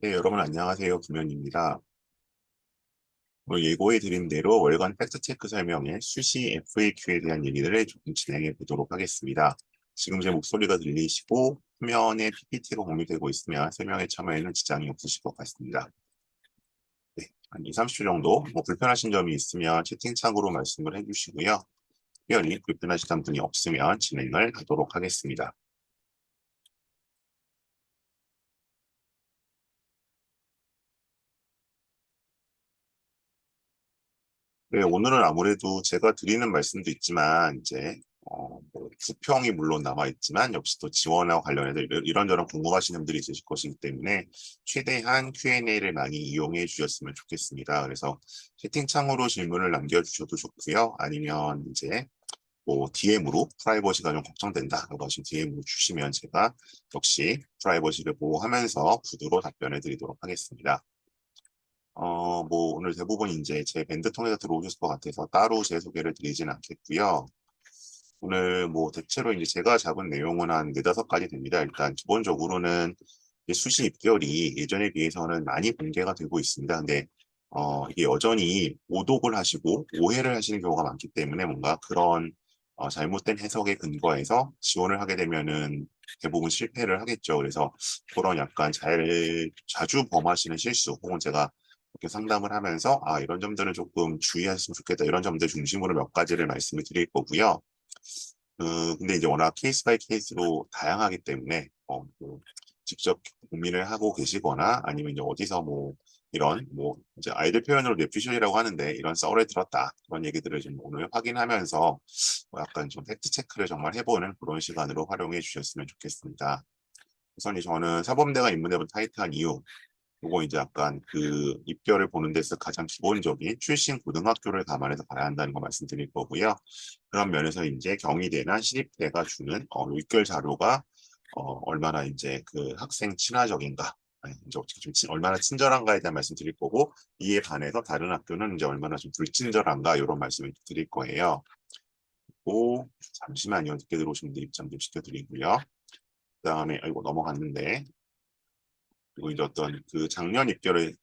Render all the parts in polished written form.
네, 여러분 안녕하세요. 김현입니다. 오늘 예고해 드린 대로 월간 팩트체크 설명의 수시 FAQ에 대한 얘기를 조금 진행해 보도록 하겠습니다. 지금 제 목소리가 들리시고 화면에 PPT가 공유되고 있으면 설명에 참여에는 지장이 없으실 것 같습니다. 네, 한 2, 30초 정도 불편하신 점이 있으면 채팅창으로 말씀을 해주시고요. 특별히 불편하시던 분이 없으면 진행을 하도록 하겠습니다. 네, 오늘은 아무래도 제가 드리는 말씀도 있지만, 부평이 물론 남아있지만, 역시 또 지원과 관련해서 이런저런 궁금하신 분들이 있으실 것이기 때문에, 최대한 Q&A를 많이 이용해 주셨으면 좋겠습니다. 그래서 채팅창으로 질문을 남겨주셔도 좋고요. 아니면 DM으로 프라이버시가 좀 걱정된다라고 하시면 DM으로 주시면 제가 역시 프라이버시를 보호하면서 구두로 답변해 드리도록 하겠습니다. 오늘 대부분 이제 제 밴드 통해서 들어오셨을 것 같아서 따로 제 소개를 드리진 않겠고요. 오늘 대체로 이제 제가 잡은 내용은 한 네다섯 가지 됩니다. 일단 기본적으로는 수시 입결이 예전에 비해서는 많이 공개가 되고 있습니다. 근데 이게 여전히 오독을 하시고 오해를 하시는 경우가 많기 때문에 뭔가 그런 잘못된 해석에 근거해서 지원을 하게 되면은 대부분 실패를 하겠죠. 그래서 그런 약간 자주 범하시는 실수 혹은 제가 이렇게 상담을 하면서 이런 점들은 조금 주의하셨으면 좋겠다. 이런 점들 중심으로 몇 가지를 말씀을 드릴 거고요. 근데 이제 워낙 케이스 바이 케이스로 다양하기 때문에 직접 고민을 하고 계시거나 아니면 이제 어디서 이런 이제 아이들 표현으로 뇌피셜이라고 하는데 이런 썰을 들었다 그런 얘기들을 좀 오늘 확인하면서 약간 좀 팩트 체크를 정말 해보는 그런 시간으로 활용해 주셨으면 좋겠습니다. 우선 저는 사범대가 인문대본 타이트한 이유 요거 이제 약간 그 입결을 보는 데서 가장 기본적인 출신 고등학교를 감안해서 봐야 한다는 거 말씀드릴 거고요. 그런 면에서 이제 경희대나 시립대가 주는 입결 자료가 얼마나 이제 그 학생 친화적인가, 아니, 이제 어떻게 좀 얼마나 친절한가에 대한 말씀 드릴 거고 이에 반해서 다른 학교는 이제 얼마나 좀 불친절한가 이런 말씀을 드릴 거예요. 잠시만요. 늦게 들어오신 분들 입장 좀 시켜드리고요. 그다음에 이거 넘어갔는데 그리고 이제 어떤 그 작년 입결을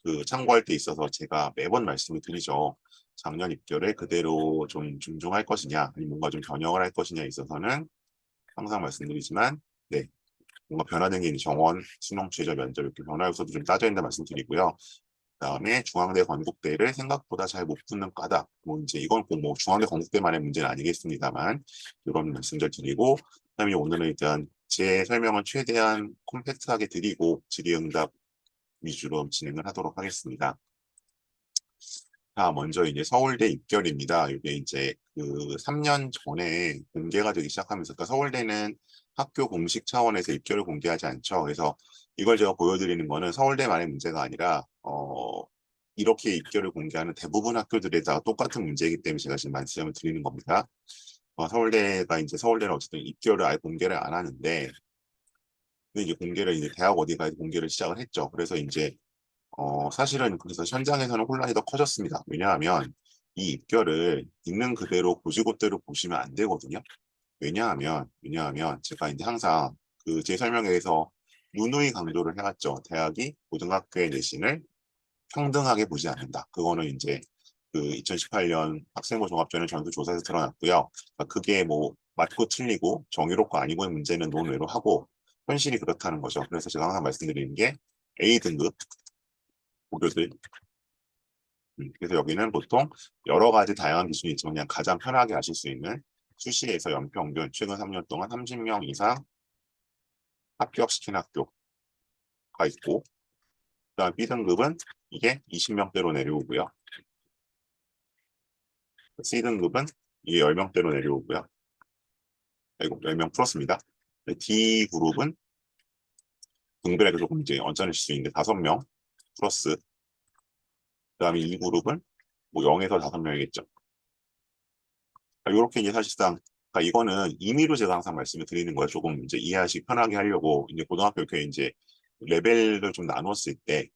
그 참고할 때 있어서 제가 매번 말씀을 드리죠. 작년 입결을 그대로 좀 존중할 것이냐, 아니면 뭔가 좀 변형을 할 것이냐에 있어서는 항상 말씀드리지만, 네, 뭔가 변화된 게 정원, 수능, 최저, 면접 이렇게 변화 요소도 좀 따져야 된다 말씀드리고요. 그다음에 중앙대, 건국대를 생각보다 잘 못 붙는 까다. 이제 이건 꼭 중앙대, 건국대만의 문제는 아니겠습니다만 이런 말씀들 드리고, 그다음에 오늘은 일단 제 설명은 최대한 콤팩트하게 드리고 질의응답 위주로 진행을 하도록 하겠습니다. 자, 먼저 이제 서울대 입결입니다. 이게 이제 그 3년 전에 공개가 되기 시작하면서, 그러니까 서울대는 학교 공식 차원에서 입결을 공개하지 않죠. 그래서 이걸 제가 보여드리는 거는 서울대만의 문제가 아니라, 이렇게 입결을 공개하는 대부분 학교들에 다 똑같은 문제이기 때문에 제가 지금 말씀을 드리는 겁니다. 서울대는 어쨌든 입결을 아예 공개를 안 하는데, 근데 이제 이제 대학 어디가 공개를 시작을 했죠. 그래서 이제 사실은 그래서 현장에서는 혼란이 더 커졌습니다. 왜냐하면 이 입결을 있는 그대로 고지고대로 보시면 안 되거든요. 왜냐하면 제가 이제 항상 그 제 설명에서 누누이 강조를 해왔죠. 대학이 고등학교의 내신을 평등하게 보지 않는다. 그거는 이제 그 2018년 학생부 종합전형 전수조사에서 드러났고요. 그러니까 그게 맞고 틀리고 정의롭고 아니고의 문제는 논외로 하고 현실이 그렇다는 거죠. 그래서 제가 항상 말씀드리는 게 A등급 고교들 그래서 여기는 보통 여러 가지 다양한 기준이 있지만 그냥 가장 편하게 아실 수 있는 수시에서 연평균 최근 3년 동안 30명 이상 합격시킨 학교가 있고 그다음 B등급은 이게 20명대로 내려오고요. C등급은 이게 10명대로 내려오고요. 그리고 10명 플러스입니다. D그룹은 등별에도 조금 이제 언짢으실 수 있는데 5명 플러스 그다음에 E그룹은 0에서 5명이겠죠. 이렇게 이제 사실상 그러니까 이거는 임의로 제가 항상 말씀을 드리는 거예요. 조금 이제 이해하시기 편하게 하려고 이제 고등학교 이렇게 이제 레벨을 좀 나눴을 때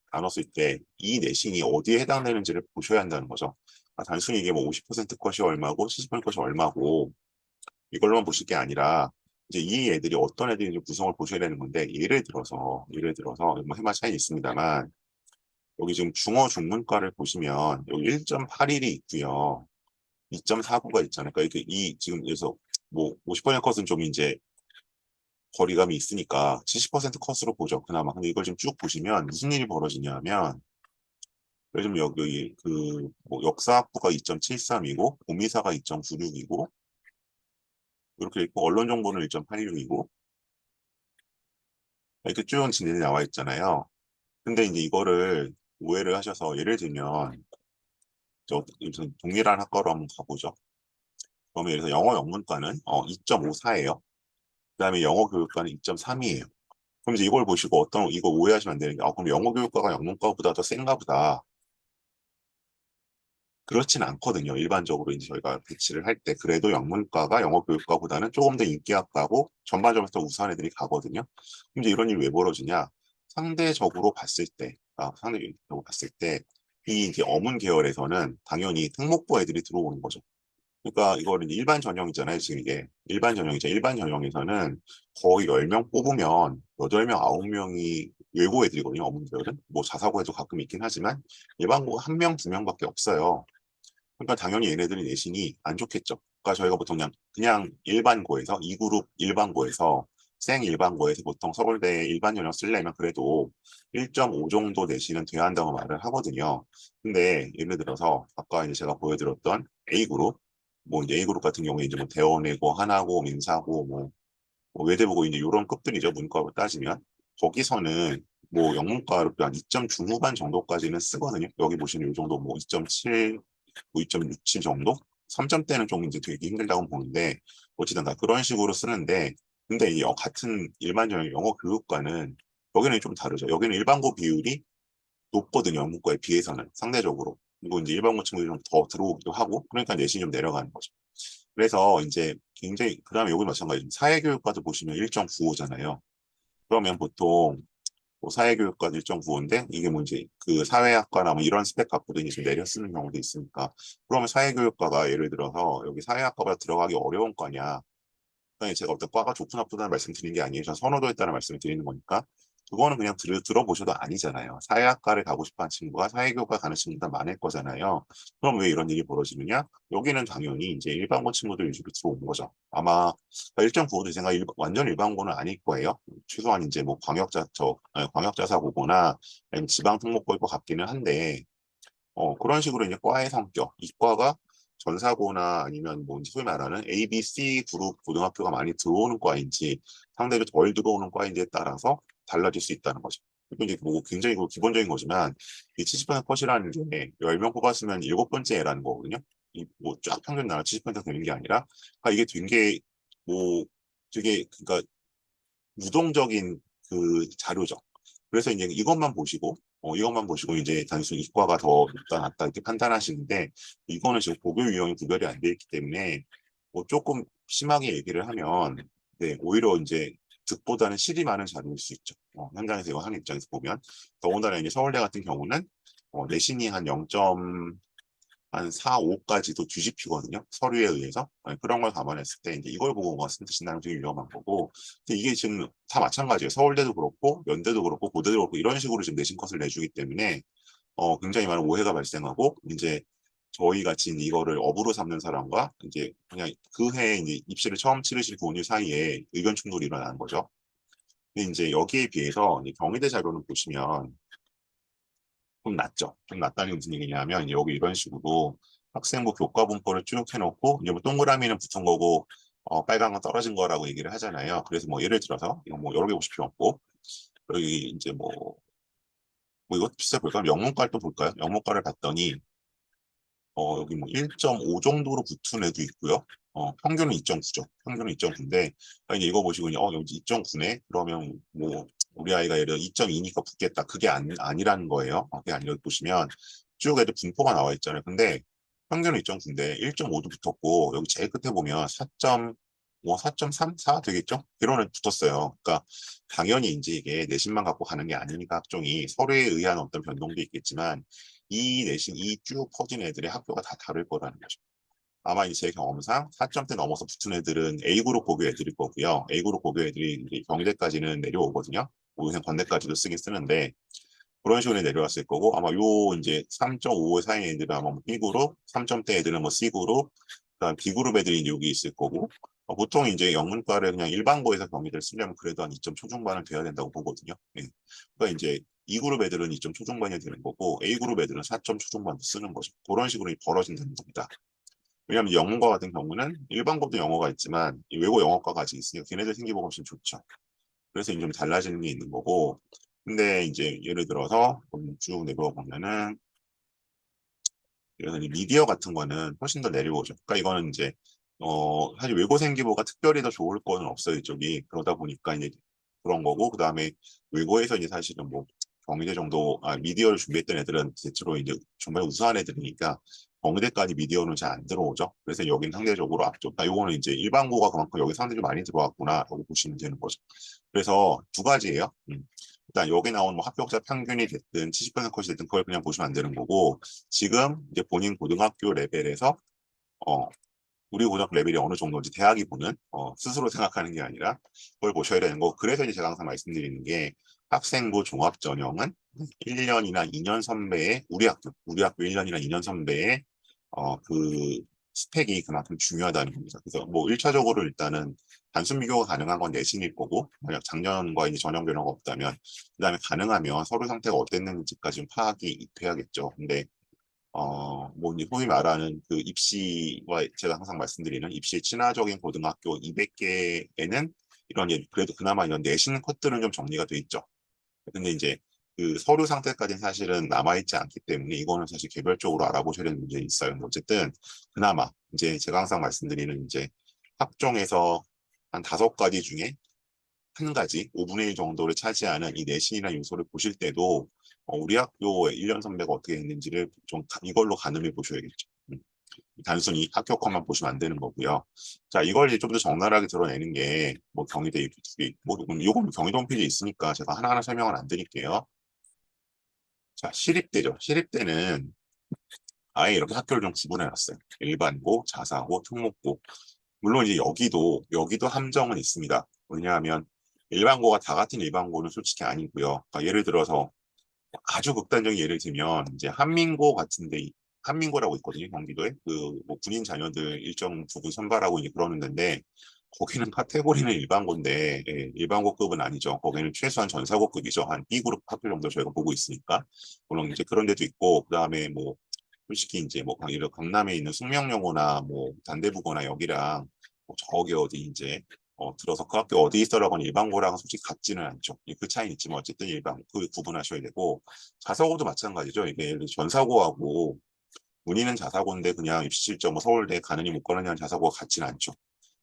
이 내신이 어디에 해당되는지를 보셔야 한다는 거죠. 단순히 이게 50% 컷이 얼마고 70% 컷이 얼마고 이걸로만 보실 게 아니라 이제 이 애들이 어떤 애들인지 구성을 보셔야 되는 건데, 예를 들어서 뭐 해마 차이 있습니다만, 여기 지금 중어 중문과를 보시면 여기 1.81이 있고요. 2.49가 있잖아요. 그러니까 지금 여기서 뭐 50% 컷은 좀 이제 거리감이 있으니까 70% 컷으로 보죠. 그나마. 근데 이걸 지금 쭉 보시면 무슨 일이 벌어지냐면, 요즘 여기 뭐 역사학부가 2.73이고, 보미사가 2.96이고, 이렇게 있고, 언론 정보는 1.86이고, 이렇게 쭉 진행이 나와 있잖아요. 근데 이제 이거를 오해를 하셔서 예를 들면, 무슨 동일한 학과로 한번 가보죠. 그러면 예를 들어서 영어 영문과는 2.54예요. 그다음에 영어 교육과는 2.3이에요. 그럼 이제 이걸 보시고 이거 오해하시면 안 되는 게, 그럼 영어 교육과가 영문과보다 더 센가 보다. 그렇진 않거든요. 일반적으로 이제 저희가 배치를 할 때 그래도 영문과가 영어 교육과보다는 조금 더 인기학과고 전반적으로 더 우수한 애들이 가거든요. 그럼 이제 이런 일이 왜 벌어지냐? 상대적으로 봤을 때 이 이제 어문 계열에서는 당연히 특목고 애들이 들어오는 거죠. 그러니까 이거는 일반 전형이잖아요. 지금 이게 일반 전형이죠. 일반 전형에서는 거의 10명 뽑으면 8명, 9명이 외고 애들이거든요. 어문 계열은. 뭐 자사고에도 가끔 있긴 하지만 일반고가 1명, 2명밖에 없어요. 그러니까 당연히 얘네들이 내신이 안 좋겠죠. 그러니까 저희가 보통 그냥 일반고에서 2그룹 일반고에서 생 일반고에서 보통 서울대 일반 전형 쓰려면 그래도 1.5 정도 내신은 돼야 한다고 말을 하거든요. 근데 예를 들어서 아까 이제 제가 보여드렸던 A그룹, 뭐 이제 A그룹 같은 경우에 이제 뭐 대원외고, 하나고, 민사고, 뭐 외대부고 이제 이런 급들이죠. 문과로 따지면 거기서는 뭐 영문과로 한 2점 중후반 정도까지는 쓰거든요. 여기 보시는 이 정도 뭐 2.7, 뭐 2.67 정도? 3점대는 좀 이제 되게 힘들다고 보는데 어찌든 다 그런 식으로 쓰는데, 근데 이 같은 일반적인 영어 교육과는 여기는 좀 다르죠. 여기는 일반고 비율이 높거든요. 영문과에 비해서는 상대적으로. 그리고 이제 일반고 친구들이 좀 더 들어오기도 하고 그러니까 내신이 좀 내려가는 거죠. 그래서 이제 굉장히 그다음에 여기 마찬가지로 사회교육과도 보시면 1.95잖아요. 그러면 보통 뭐 사회교육과 1.95인데 이게 뭐 이제 그 사회학과나 뭐 이런 스펙 갖고도 이제 좀 내려 쓰는 경우도 있으니까, 그러면 사회교육과가 예를 들어서 여기 사회학과가 들어가기 어려운 과냐? 그러니까 제가 어떤 과가 좋고 나쁘다는 말씀 드리는 게 아니에요. 전 선호도에 따라 말씀을 드리는 거니까. 그거는 그냥 들어보셔도 아니잖아요. 사회학과를 가고 싶어 하는 친구가 사회교육과 가는 친구보다 많을 거잖아요. 그럼 왜 이런 일이 벌어지느냐? 여기는 당연히 이제 일반고 친구들 위주로 들어온 거죠. 아마 1.95도 제가 완전 일반고는 아닐 거예요. 최소한 이제 뭐 광역자사고거나 아니면 지방특목고일 것 같기는 한데, 그런 식으로 이제 과의 성격, 이과가 전사고나 아니면 뭐 이제 소위 말하는 A, B, C 그룹 고등학교가 많이 들어오는 과인지 상대로 덜 들어오는 과인지에 따라서 달라질 수 있다는 거죠. 이거 이제 뭐 굉장히 기본적인 거지만 이 70% 컷이라는 게 10명 뽑았으면 7번째라는 거거든요. 이 뭐 쫙 평균 나눠 70% 되는 게 아니라, 그러니까 이게 된 게 뭐 되게 그러니까 유동적인 그 자료죠. 그래서 이제 이것만 보시고 이제 단순히 이과가 더 높다 낮다 이렇게 판단하시는데, 이거는 지금 고교 유형이 구별이 안 돼 있기 때문에 뭐 조금 심하게 얘기를 하면, 네, 오히려 이제 득보다는 실이 많은 자료일 수 있죠. 현장에서 이거 하는 입장에서 보면. 더군다나 이제 서울대 같은 경우는 내신이 한 0점 한 4, 5까지도 뒤집히거든요. 서류에 의해서. 그런 걸 감안했을 때 이제 이걸 보고 선택신다는 되게 위험한 거고. 근데 이게 지금 다 마찬가지예요. 서울대도 그렇고 연대도 그렇고 고대도 그렇고 이런 식으로 지금 내신 컷을 내주기 때문에 굉장히 많은 오해가 발생하고, 이제 저희 같이 이거를 업으로 삼는 사람과 이제 그냥 그 해에 이제 입시를 처음 치르실 분들 사이에 의견 충돌이 일어나는 거죠. 근데 이제 여기에 비해서 이제 경희대 자료를 보시면 좀 낮죠. 좀 낮다는 게 무슨 얘기냐면, 이제 여기 이런 식으로 학생부 교과 문법을 쭉 해놓고 이제 뭐 동그라미는 붙은 거고 빨간 건 떨어진 거라고 얘기를 하잖아요. 그래서 뭐 예를 들어서 이거 뭐 여러 개 보실 필요 없고, 여기 이제 뭐 이것도 비슷해 볼까요? 영문과를 또 볼까요? 영문과를 봤더니 여기 뭐 1.5 정도로 붙은 애도 있고요. 평균은 2.9죠. 평균은 2.9인데, 이제 이거 보시고, 여기 2.9네? 그러면 뭐, 우리 아이가 예를 들어 2.2니까 붙겠다. 그게 아니라는 거예요. 그게 아니라 보시면 쭉 애들 분포가 나와 있잖아요. 근데 평균은 2.9인데 1.5도 붙었고, 여기 제일 끝에 보면 4.5, 4.3, 4 되겠죠? 이런 애 붙었어요. 그러니까 당연히 이제 이게 내신만 갖고 가는 게 아니니까 학종이 서류에 의한 어떤 변동도 있겠지만, 이 내신, 이 쭉 퍼진 애들의 학교가 다 다를 거라는 거죠. 아마 이제 제 경험상 4점대 넘어서 붙은 애들은 A그룹 고교 애들일 거고요. A그룹 고교 애들이 이제 경희대까지는 내려오거든요. 우선 건대까지도 쓰긴 쓰는데 그런 식으로 내려왔을 거고 아마 요 이제 3.5 사이 애들은 아마 뭐 B그룹, 3점대 애들은 뭐 C그룹, 그다음 B그룹 애들이 이제 여기 있을 거고 보통 이제 영문과를 그냥 일반고에서 경희대를 쓰려면 그래도 한 2점 초중반은 돼야 된다고 보거든요. 예. 그러니까 이제 2그룹 애들은 2점 초중반이 되는 거고 A그룹 애들은 4점 초중반도 쓰는 거죠. 그런 식으로 벌어진다는 겁니다. 왜냐하면 영문과 같은 경우는 일반고도 영어가 있지만 이 외고 영어과가 아직 있으니까 걔네들 생기부가 훨씬 좋죠. 그래서 이제 좀 달라지는 게 있는 거고 근데 이제 예를 들어서 쭉 내려와 보면은 그래서 이 미디어 같은 거는 훨씬 더 내려오죠. 그러니까 이거는 이제 사실 외고 생기부가 특별히 더 좋을 거는 없어요 이쪽이. 그러다 보니까 이제 그런 거고 그다음에 외고에서 이제 사실은 뭐 경희대 정도 미디어를 준비했던 애들은 대체로 이제 정말 우수한 애들이니까 경희대까지 미디어는 잘 안 들어오죠. 그래서 여기는 상대적으로 앞쪽. 요거는 이제 일반고가 그만큼 여기 상대적으로 많이 들어왔구나라고 보시면 되는 거죠. 그래서 두 가지예요. 일단 여기 나온 뭐 합격자 평균이 됐든 70% 컷이 됐든 그걸 그냥 보시면 안 되는 거고 지금 이제 본인 고등학교 레벨에서 어 우리 고등학교 레벨이 어느 정도인지 대학이 보는 스스로 생각하는 게 아니라 그걸 보셔야 되는 거. 그래서 이제 제가 항상 말씀드리는 게 학생부 종합 전형은 1년이나 2년 선배의 우리 학교 1년이나 2년 선배의 그 스펙이 그만큼 중요하다는 겁니다. 그래서 뭐 1차적으로 일단은 단순 비교가 가능한 건 내신일 거고 만약 작년과 이제 전형 변화가 없다면 그다음에 가능하면 서류 상태가 어땠는지까지 좀 파악이 돼야겠죠. 근데 뭐, 이제 소위 말하는 그 입시와 제가 항상 말씀드리는 입시에 친화적인 고등학교 200개에는 이런, 그래도 그나마 이런 내신 컷들은 좀 정리가 돼 있죠. 근데 이제 그 서류 상태까지는 사실은 남아있지 않기 때문에 이거는 사실 개별적으로 알아보셔야 되는 문제는 있어요. 근데 어쨌든 그나마 이제 제가 항상 말씀드리는 이제 학종에서 한 5가지 중에 한 가지 5분의 1 정도를 차지하는 이 내신이라는 요소를 보실 때도 우리 학교의 1년 선배가 어떻게 했는지를 좀 이걸로 가늠해 보셔야겠죠. 단순히 합격컷만 보시면 안 되는 거고요. 자, 이걸 좀 더 적나라하게 드러내는 게 뭐 경희대 뭐 이건 경희대 홈페이지에 있으니까 제가 하나하나 설명을 안 드릴게요. 자, 시립대죠. 시립대는 아예 이렇게 학교를 좀 구분해 놨어요. 일반고, 자사고, 특목고. 물론 이제 여기도 함정은 있습니다. 왜냐하면 일반고가 다 같은 일반고는 솔직히 아니고요. 그러니까 예를 들어서 아주 극단적인 예를 들면 이제 한민고 같은데 한민고라고 있거든요. 경기도에 그뭐 군인 자녀들 일정 부분 선발하고 이제 그러는 데인데 거기는 카테고리는 일반고인데 일반고급은 아니죠. 거기는 최소한 전사고급이죠. 한 B그룹 학교 정도 저희가 보고 있으니까 물론 이제 그런 데도 있고 그다음에 뭐 솔직히 이제 뭐 강남에 있는 숙명여고나 뭐 단대부고나 여기랑 뭐 저기 어디 이제 들어서 그 학교 어디 있어라고는 일반고랑은 솔직히 같지는 않죠. 그 차이는 있지만 어쨌든 일반 그 구분하셔야 되고 자사고도 마찬가지죠. 이게 전사고하고 문의는 자사고인데 그냥 입시 실적 뭐 서울대 가느니 못 가느냐는 자사고가 같지는 않죠.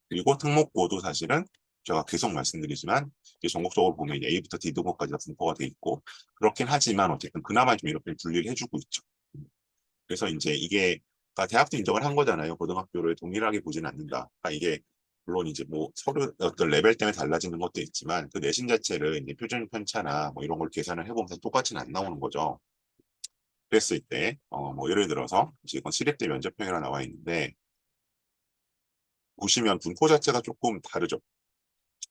그리고 특목고도 사실은 제가 계속 말씀드리지만 이제 전국적으로 보면 이제 A부터 D등급까지 다 분포가 돼 있고 그렇긴 하지만 어쨌든 그나마 좀 이렇게 분리를 해주고 있죠. 그래서 이제 이게 그러니까 대학도 인정을 한 거잖아요. 고등학교를 동일하게 보지는 않는다. 그러니까 이게 물론 이제 뭐 서류 어떤 레벨 때문에 달라지는 것도 있지만 그 내신 자체를 이제 표준 편차나 뭐 이런 걸 계산을 해보면 똑같이는 안 나오는 거죠. 그랬을 때 뭐 예를 들어서 지금 시립대 면접형이라 나와 있는데 보시면 분포 자체가 조금 다르죠.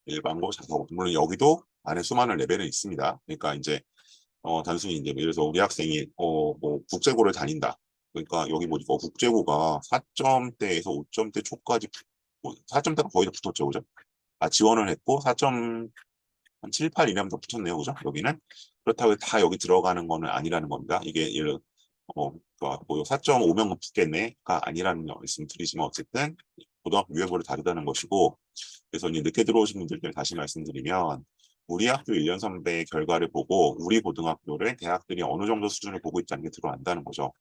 일반고, 자사고 물론 여기도 안에 수많은 레벨은 있습니다. 그러니까 이제 단순히 이제 예를 들어서 우리 학생이 뭐 국제고를 다닌다. 그러니까 여기 보니까 국제고가 4점대에서 5점대 초까지 4점대가 거의 다 붙었죠, 그죠? 지원을 했고 4.7, 8 이라면 더 붙었네요, 그죠? 여기는 그렇다고 해서 다 여기 들어가는 거는 아니라는 겁니다. 이게 예를 뭐 4.5명 붙겠네가 아니라는 말씀 드리지만 어쨌든 고등학교 유형별로 다르다는 것이고 그래서 이제 늦게 들어오신 분들 때문에 다시 말씀드리면 우리 학교 1년 선배의 결과를 보고 우리 고등학교를 대학들이 어느 정도 수준을 보고 있다는 게 들어간다는 거죠.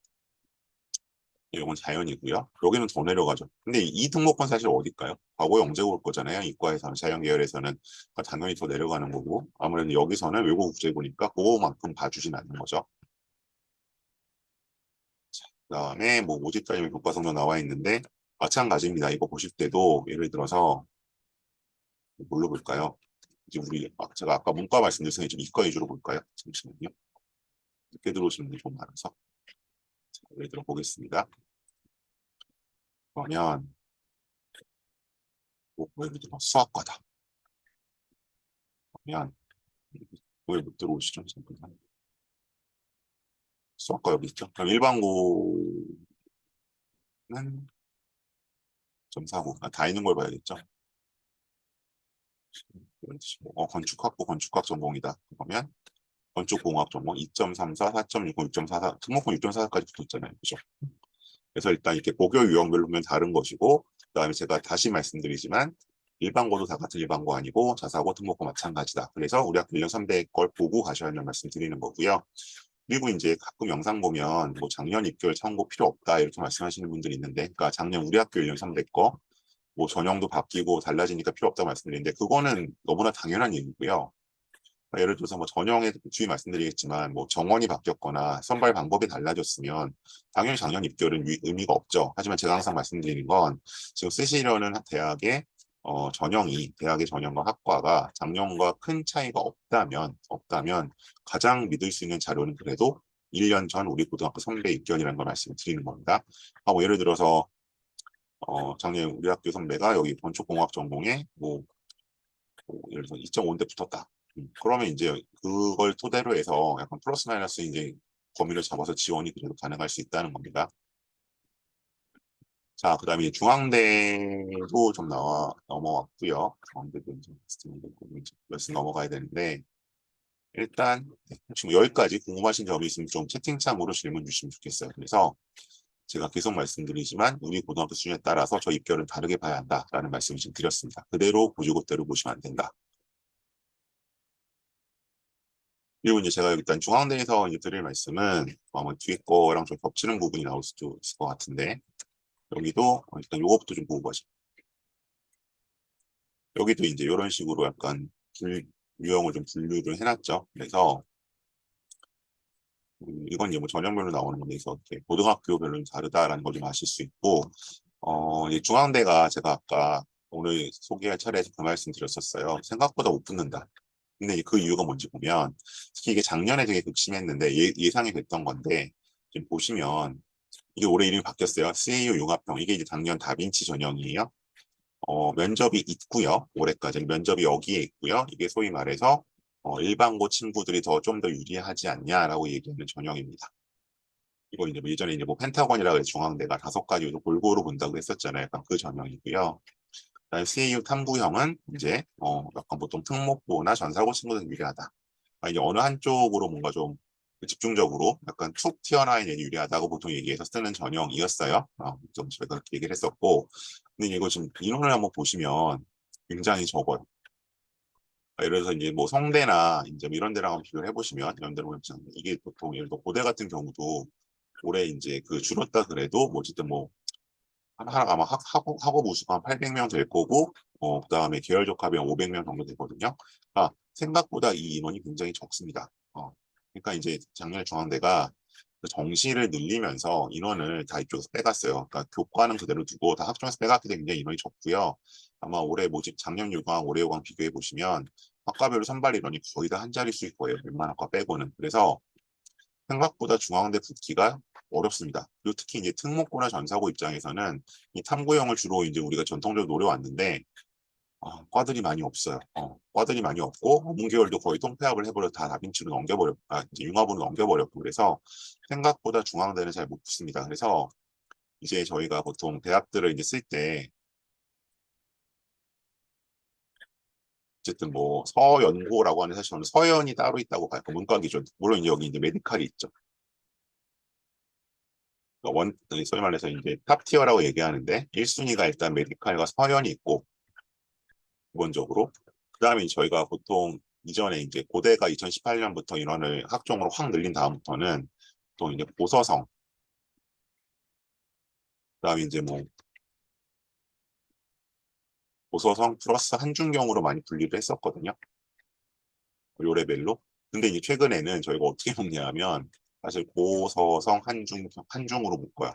이건 자연이고요. 여기는 더 내려가죠. 근데 이 등록은 사실 어딜까요? 과거에 언제 올 거잖아요. 이과에서는 자연계열에서는 그러니까 당연히 더 내려가는 거고 아무래도 여기서는 외국 국제 보니까 그거만큼 봐주진 않는 거죠. 그다음에 뭐 모집 따지면 교과서도 나와 있는데 마찬가지입니다. 이거 보실 때도 예를 들어서 뭘로 볼까요? 이제 제가 아까 문과 말씀드렸으니 좀 이과 위주로 볼까요? 잠시만요. 늦게 들어오시는 분이 좀 많아서 예를 들어 보겠습니다. 그러면 예를 들어 수학과다. 그러면 왜 못 들어오시죠? 잠깐만. 수학과 여기 있죠? 그럼 일반고는 0.49. 다 있는 걸 봐야겠죠? 건축학부 건축학 전공이다. 그러면 건축공학 전공 2.34, 4.60, 6.44, 특목고 6.44까지 붙어 있잖아요. 그죠? 그래서 일단 이렇게 고교 유형별로 보면 다른 것이고, 그다음에 제가 다시 말씀드리지만 일반고도 다 같은 일반고 아니고 자사고, 특목고 마찬가지다. 그래서 우리 학교 1년 3대 걸 보고 가셔야 한다는 말씀 드리는 거고요. 그리고 이제 가끔 영상 보면 뭐 작년 입결 참고 필요 없다 이렇게 말씀하시는 분들이 있는데, 그러니까 작년 우리 학교 1년 3대 거 뭐 전형도 바뀌고 달라지니까 필요 없다고 말씀드리는데 그거는 너무나 당연한 얘기고요. 예를 들어서 뭐 전형에 주의 말씀드리겠지만 뭐 정원이 바뀌었거나 선발 방법이 달라졌으면 당연히 작년 입결은 의미가 없죠. 하지만 제가 항상 말씀드리는 건 지금 쓰시려는 대학의 전형이 대학의 전형과 학과가 작년과 큰 차이가 없다면 가장 믿을 수 있는 자료는 그래도 1년 전 우리 고등학교 선배 입결이라는 걸 말씀을 드리는 겁니다. 뭐 예를 들어서 작년 우리 학교 선배가 여기 건축공학 전공에 뭐 예를 들어서 2.5대 붙었다. 그러면 이제 그걸 토대로 해서 약간 플러스 마이너스 이제 범위를 잡아서 지원이 그래도 가능할 수 있다는 겁니다. 자, 그 다음에 중앙대도 좀 넘어왔고요. 중앙대도 이제 말씀 넘어가야 되는데, 일단, 지금 여기까지 궁금하신 점이 있으면 좀 채팅창으로 질문 주시면 좋겠어요. 그래서 제가 계속 말씀드리지만, 우리 고등학교 수준에 따라서 저 입결은 다르게 봐야 한다라는 말씀을 지금 드렸습니다. 그대로 고지고대로 보시면 안 된다. 그리고 이제 제가 일단 중앙대에서 이제 드릴 말씀은 아마 뒤에 거랑 좀 겹치는 부분이 나올 수도 있을 것 같은데 여기도 일단 요거부터 좀 보고 가시죠. 여기도 이제 이런 식으로 약간 유형을 좀 분류를 해놨죠. 그래서 이건 이제 뭐 전형별로 나오는 건데 그래서 이렇게 고등학교별로 다르다라는 걸 좀 아실 수 있고 이제 중앙대가 제가 아까 오늘 소개할 차례에서 그 말씀 드렸었어요. 생각보다 못 붙는다. 근데 그 이유가 뭔지 보면 특히 이게 작년에 되게 극심했는데 예상이 됐던 건데 지금 보시면 이게 올해 이름이 바뀌었어요. CAU 융합형. 이게 이제 작년 다빈치 전형이에요. 면접이 있고요. 올해까지 면접이 여기에 있고요. 이게 소위 말해서 일반고 친구들이 좀 더 유리하지 않냐라고 얘기하는 전형입니다. 이거 이제 뭐 예전에 이제 뭐 펜타곤이라고 해서 중앙대가 5가지로 골고루 본다고 했었잖아요. 약간 그 전형이고요. 그다음에 CAU 탐구형은 이제 약간 보통 특목고나 전사고 친구들 유리하다. 이제 어느 한쪽으로 뭔가 좀 집중적으로 약간 툭 튀어나온 애이 유리하다고 보통 얘기해서 쓰는 전형이었어요. 좀 저희가 그렇게 얘기를 했었고, 근데 이거 지금 인원을 한번 보시면 굉장히 적어요. 예를 들어서 이제 뭐 성대나 이제 뭐 이런 데랑 한번 비교를 해보시면 이런 데로 보면 이게 보통 예를 들어 고대 같은 경우도 올해 이제 그 줄었다 그래도 뭐 어쨌든 뭐 아마 학업 우수가 한 800명 될 거고, 그다음에 계열 적합이 한 500명 정도 되거든요. 생각보다 이 인원이 굉장히 적습니다. 그러니까 이제 작년에 중앙대가 그 정시를 늘리면서 인원을 다 이쪽에서 빼갔어요. 그러니까 교과는 그대로 두고 다 학종에서 빼갔기 때문에 굉장히 인원이 적고요. 아마 올해 모집 작년 요강, 올해 요강 비교해 보시면 학과별로 선발 인원이 거의 다 한 자릿수일 거예요. 웬만한 학과 빼고는. 그래서 생각보다 중앙대 붙기가 어렵습니다. 그리고 특히 이제 특목고나 전사고 입장에서는 이 탐구형을 주로 이제 우리가 전통적으로 노려왔는데 과들이 많이 없어요. 과들이 많이 없고 업문계열도 거의 통폐합을 해버려 다 다빈치로 넘겨버렸고 이제 융합으로 넘겨버렸고 그래서 생각보다 중앙대는 잘 못 붙습니다. 그래서 이제 저희가 보통 대학들을 이제 쓸 때 어쨌든 뭐 서연고라고 하는 사실 저는 서연이 따로 있다고 봐요. 그 문과 기준. 물론 이제 여기 이제 메디칼이 있죠. 소위 말해서 이제 탑티어라고 얘기하는데 1순위가 일단 메디칼과 서연이 있고 기본적으로 그 다음에 저희가 보통 이전에 이제 고대가 2018년부터 인원을 학종으로 확 늘린 다음부터는 또 이제 고서성 그다음에 이제 뭐 고서성 플러스 한중경으로 많이 분리를 했었거든요. 요 레벨로. 근데 이제 최근에는 저희가 어떻게 먹냐면 사실 고서성 한중으로 묶어요.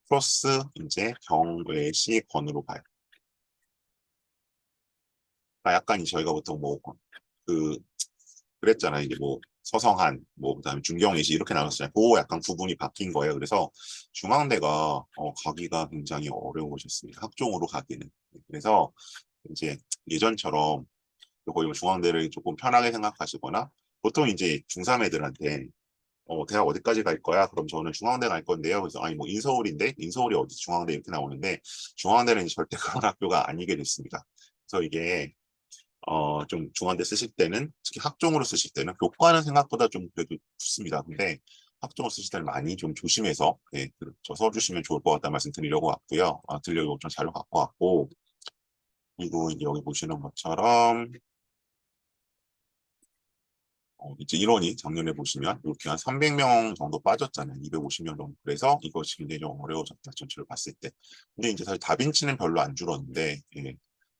플러스 이제 경외시 권으로 봐요. 약간 저희가 보통 뭐 그 그랬잖아요. 이게 뭐 서성한, 뭐, 그다음에 중경예시 이렇게 나눴잖아요. 그 약간 구분이 바뀐 거예요. 그래서 중앙대가 가기가 굉장히 어려우셨습니다. 학종으로 가기는. 그래서 이제 예전처럼 거의 뭐 중앙대를 조금 편하게 생각하시거나 보통 이제 중3 애들한테 대학 어디까지 갈 거야? 그럼 저는 중앙대 갈 건데요. 그래서 아니 뭐 인서울인데 인서울이 어디 중앙대 이렇게 나오는데 중앙대는 절대 그런 학교가 아니게 됐습니다. 그래서 이게 좀 중간대 쓰실 때는 특히 학종으로 쓰실 때는 교과는 생각보다 좀 그래도 좋습니다. 근데 학종으로 쓰실 때는 많이 좀 조심해서 예, 저 써주시면 좋을 것 같다 말씀 드리려고 왔고요. 들려고 좀 자료 갖고 왔고 그리고 이제 여기 보시는 것처럼 이제 인원이 작년에 보시면 이렇게 한 300명 정도 빠졌잖아요. 250명 정도. 그래서 이것이 굉장히 좀 어려워졌다. 전체를 봤을 때. 근데 이제 사실 다빈치는 별로 안 줄었는데 예,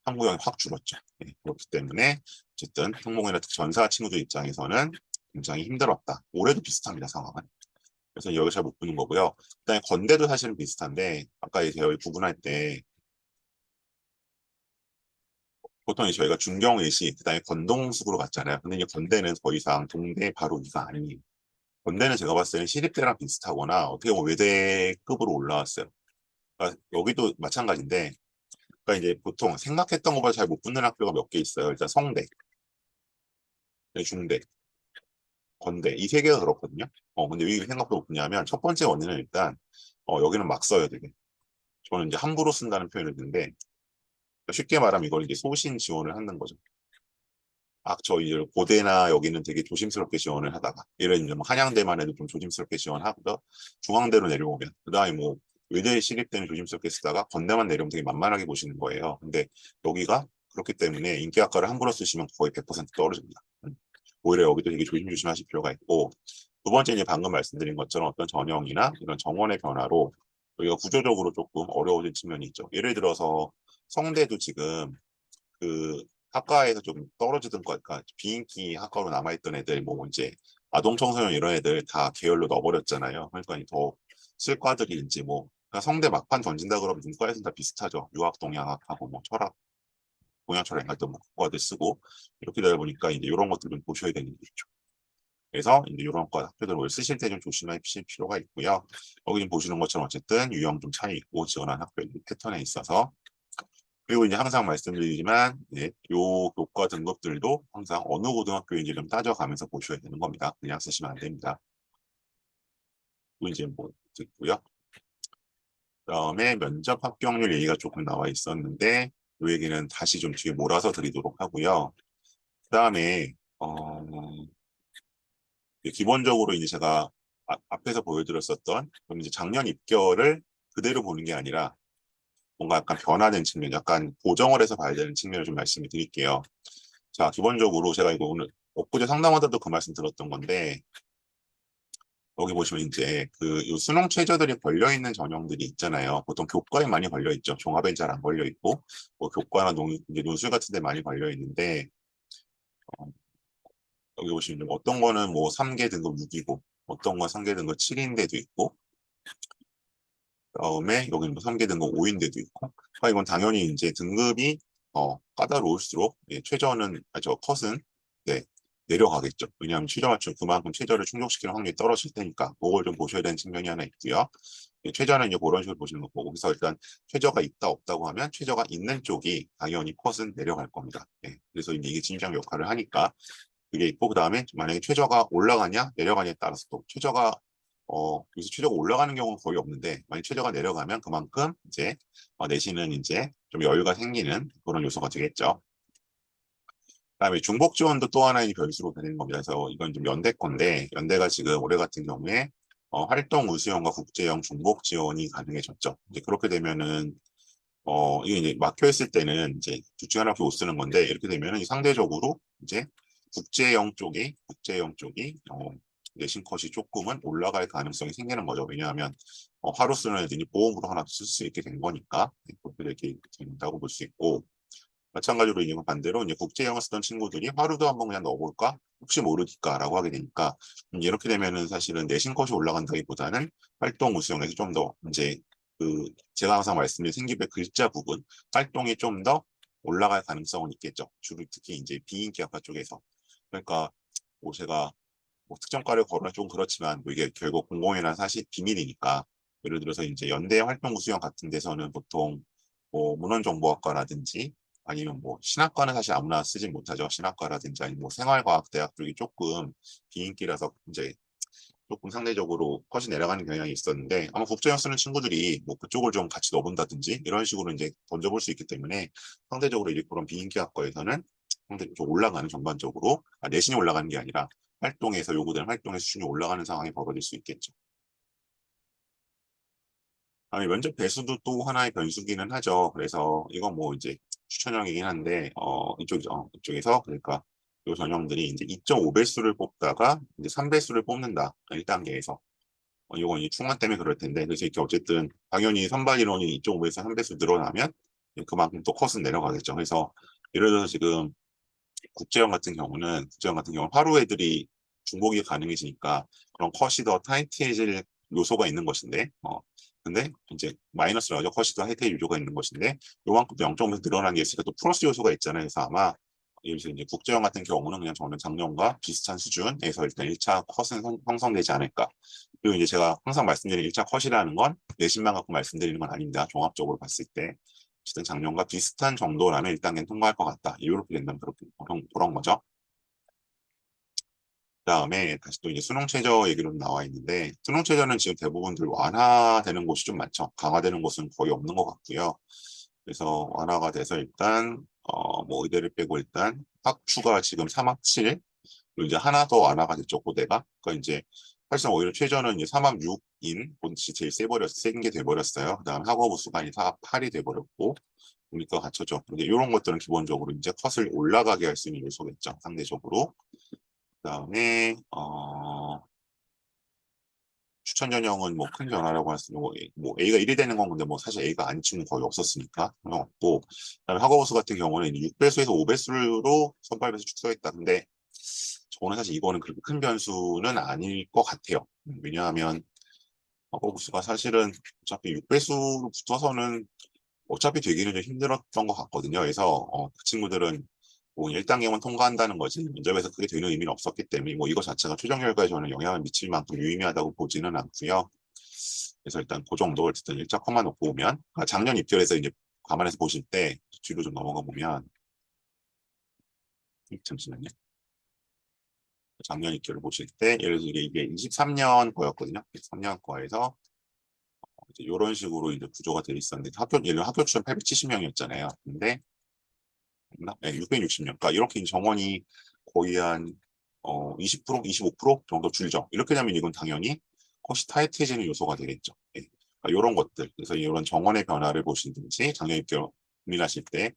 항구형이 확 줄었죠. 예, 그렇기 때문에 어쨌든 항공이나 전사 친구들 입장에서는 굉장히 힘들었다. 올해도 비슷합니다. 상황은. 그래서 여기 잘 못 보는 거고요. 그다음에 건대도 사실은 비슷한데 아까 이제 여기 구분할 때 보통 이제 저희가 중경외시 그다음에 건동숙으로 갔잖아요. 근데 이제 건대는 더 이상 동대 바로 위가 아니에요. 건대는 제가 봤을 때는 시립대랑 비슷하거나 어떻게 보면 외대급으로 올라왔어요. 그러니까 여기도 마찬가지인데, 그러니까 이제 보통 생각했던 것보다 잘 못 붙는 학교가 몇 개 있어요. 일단 성대, 중대, 건대 이 세 개가 그렇거든요. 근데 왜 생각보다 못 붙냐면 첫 번째 원인은 일단 여기는 막 써요 되게. 저는 이제 함부로 쓴다는 표현을 듣는데 쉽게 말하면 이걸 이제 소신 지원을 하는 거죠. 저 이제 고대나 여기는 되게 조심스럽게 지원을 하다가 이런 이제 뭐 한양대만 해도 좀 조심스럽게 지원하고요. 중앙대로 내려오면 그다음에 뭐 외대 시립대는 조심스럽게 쓰다가 건대만 내려오면 되게 만만하게 보시는 거예요. 근데 여기가 그렇기 때문에 인기학과를 함부로 쓰시면 거의 100% 떨어집니다. 오히려 여기도 되게 조심조심하실 필요가 있고 두 번째 이제 방금 말씀드린 것처럼 어떤 전형이나 이런 정원의 변화로 여기가 구조적으로 조금 어려워진 측면이 있죠. 예를 들어서 성대도 지금 그 학과에서 좀 떨어지던 거, 그러니까 비인기 학과로 남아있던 애들, 뭐 이제 아동 청소년 이런 애들 다 계열로 넣어버렸잖아요. 그러니까 더 쓸과들이 이제 뭐 그러니까 성대 막판 던진다 그러면 문과에서는 다 비슷하죠. 유학 동양학하고 뭐 철학, 동양 철학 같은 뭐 과들 쓰고 이렇게 되다 보니까 이제 이런 것들 좀 보셔야 되는 게 있죠. 그래서 이제 이런 과 학교들을 쓰실 때 좀 조심하실 필요가 있고요. 여기 좀 보시는 것처럼 어쨌든 유형 좀 차이 있고 지원한 학교 패턴에 있어서 그리고 이제 항상 말씀드리지만 요 교과 등급들도 항상 어느 고등학교인지 좀 따져가면서 보셔야 되는 겁니다. 그냥 쓰시면 안 됩니다. 그리고 이제 뭐 듣고요. 그다음에 면접 합격률 얘기가 조금 나와 있었는데 이 얘기는 다시 좀 뒤에 몰아서 드리도록 하고요. 그다음에 기본적으로 이제 제가 앞에서 보여드렸었던 그럼 이제 작년 입결을 그대로 보는 게 아니라 뭔가 약간 변화된 측면, 약간 고정을 해서 봐야 되는 측면을 좀 말씀을 드릴게요. 자, 기본적으로 제가 이거 오늘 엊그제 상담하다도 그 말씀 들었던 건데 여기 보시면 이제 요 수능 최저들이 걸려 있는 전형들이 있잖아요. 보통 교과에 많이 걸려 있죠. 종합엔 잘 안 걸려 있고 뭐 교과나 이제 논술 같은 데 많이 걸려 있는데 어, 여기 보시면 어떤 거는 뭐 3개 등급 6이고 어떤 건 3개 등급 7인데도 있고 그다음에 여기는 뭐 3개 등급 5인데도 있고 그러니까 이건 당연히 이제 등급이 까다로울수록 최저는 저 컷은 네, 내려가겠죠. 왜냐하면 최저 맞춤 그만큼 최저를 충족시키는 확률이 떨어질 테니까 그걸 좀 보셔야 되는 측면이 하나 있고요. 최저는 이제 그런 식으로 보시는 거고 그래서 일단 최저가 있다 없다고 하면 최저가 있는 쪽이 당연히 컷은 내려갈 겁니다. 그래서 이게 진입장 역할을 하니까 그게 있고 그다음에 만약에 최저가 올라가냐 내려가냐에 따라서 또 최저가 여기서 최저가 올라가는 경우는 거의 없는데 만약 최저가 내려가면 그만큼 이제 내신은 이제 좀 여유가 생기는 그런 요소가 되겠죠. 그다음에 중복 지원도 또 하나의 변수로 되는 겁니다. 그래서 이건 좀 연대 건데 연대가 지금 올해 같은 경우에 활동 우수형과 국제형 중복 지원이 가능해졌죠. 이제 그렇게 되면은 이게 이제 막혀 있을 때는 이제 둘 중에 하나밖에 못 쓰는 건데 이렇게 되면은 상대적으로 이제 국제형 쪽이 내신 컷이 조금은 올라갈 가능성이 생기는 거죠. 왜냐하면 하루 쓰는 애들이 보험으로 하나 쓸 수 있게 된 거니까 그렇게 이렇게 된다고 볼 수 있고 마찬가지로 이제 반대로 이제 국제형을 쓰던 친구들이 하루도 한번 그냥 넣어볼까? 혹시 모르니까라고 하게 되니까 이렇게 되면은 사실은 내신 컷이 올라간다기보다는 활동 우수형에서 좀 더 이제 제가 항상 말씀드린 생기부의 글자 부분 활동이 좀 더 올라갈 가능성은 있겠죠. 주로 특히 이제 비인기 학과 쪽에서 그러니까 뭐 제가 뭐 특정과를 거론하 좀 그렇지만 뭐 이게 결국 공공연한 사실 비밀이니까 예를 들어서 이제 연대 활동부 수용 같은 데서는 보통 뭐 문헌정보학과라든지 아니면 뭐 신학과는 사실 아무나 쓰진 못하죠. 신학과라든지 아니면 뭐 생활과학대학 쪽이 조금 비인기라서 이제 조금 상대적으로 컷이 내려가는 경향이 있었는데 아마 국제형 쓰는 친구들이 뭐 그쪽을 좀 같이 넣어본다든지 이런 식으로 이제 던져볼 수 있기 때문에 상대적으로 이제 그런 비인기학과에서는 상대적으로 좀 올라가는 전반적으로 내신이 올라가는 게 아니라 활동에서 요구되는 활동의 수준이 올라가는 상황이 벌어질 수 있겠죠. 다음에 면접 배수도 또 하나의 변수기는 하죠. 그래서 이건 뭐 이제 추천형이긴 한데 이쪽에서 그러니까 요 전형들이 이제 2.5배수를 뽑다가 이제 3배수를 뽑는다. 1단계에서. 이건 이 충원 때문에 그럴 텐데 그래서 이렇게 어쨌든 당연히 선발 인원이 2.5배에서 3배수 늘어나면 그만큼 또 컷은 내려가겠죠. 그래서 예를 들어서 지금 국제형 같은 경우는 하루 애들이 중복이 가능해지니까 그런 컷이 더 타이트해질 요소가 있는 것인데 근데 이제 마이너스로 하죠. 컷이 더 타이트해질 요소가 있는 것인데 요만큼 0.5에서 늘어난 게 있으니까 또 플러스 요소가 있잖아요. 그래서 아마 여기서 이제 국제형 같은 경우는 그냥 저는 작년과 비슷한 수준에서 일단 1차 컷은 형성되지 않을까. 그리고 이제 제가 항상 말씀드리는 1차 컷이라는 건 내신만 갖고 말씀드리는 건 아닙니다. 종합적으로 봤을 때. 어쨌든 작년과 비슷한 정도라면 1단계는 통과할 것 같다. 이렇게 된다면 그런 거죠. 그다음에 다시 또 이제 수능 최저 얘기로 나와 있는데 수능 최저는 지금 대부분들 완화되는 곳이 좀 많죠. 강화되는 곳은 거의 없는 것 같고요. 그래서 완화가 돼서 일단 뭐 의대를 빼고 일단 학추가 지금 3합 7 그리고 이제 하나 더 완화가 됐죠. 고대가. 그러니까 이제 사실상 오히려 최저는 이제 3합 6인 본치 제일 센 게 돼버렸어요. 그다음 학업 우수가 이제 4합 8이 돼버렸고 그러니까 갖춰져. 근데 이런 것들은 기본적으로 이제 컷을 올라가게 할 수 있는 요소겠죠. 상대적으로. 그다음에 추천 전형은 뭐 큰 변화라고 할 수 있는 뭐 A가 1이 되는 건 근데 뭐 사실 A가 아닌 친구 거의 없었으니까 그런 없고 그다음에 학업우수 같은 경우는 6배수에서 5배수로 선발배수 축소했다. 근데 저는 사실 이거는 그렇게 큰 변수는 아닐 것 같아요. 왜냐하면 학업우수가 사실은 어차피 6배수로 붙어서는 어차피 되기는 좀 힘들었던 것 같거든요. 그래서 그 친구들은 뭐 1단계만 통과한다는 거지 면접에서 그게 되는 의미는 없었기 때문에 뭐 이거 자체가 최종 결과에 저는 영향을 미칠 만큼 유의미하다고 보지는 않고요. 그래서 일단 그 정도 어쨌든 1차 컷만 놓고 보면 작년 입결에서 이제 감안해서 보실 때 뒤로 좀 넘어가 보면 잠시만요. 작년 입결을 보실 때 예를 들어 이게 23년 거였거든요. 23년 거에서 이제 이런 식으로 이제 구조가 되어 있었는데 예를 들어 학교 추천 870명이었잖아요. 근데 네, 660년. 그러니까 이렇게 정원이 거의 한 20%, 25% 정도 줄죠. 이렇게 되면 이건 당연히 컷이 타이트해지는 요소가 되겠죠. 예. 그러니까 이런 것들. 그래서 이런 정원의 변화를 보시든지 작년 입결 고민하실 때,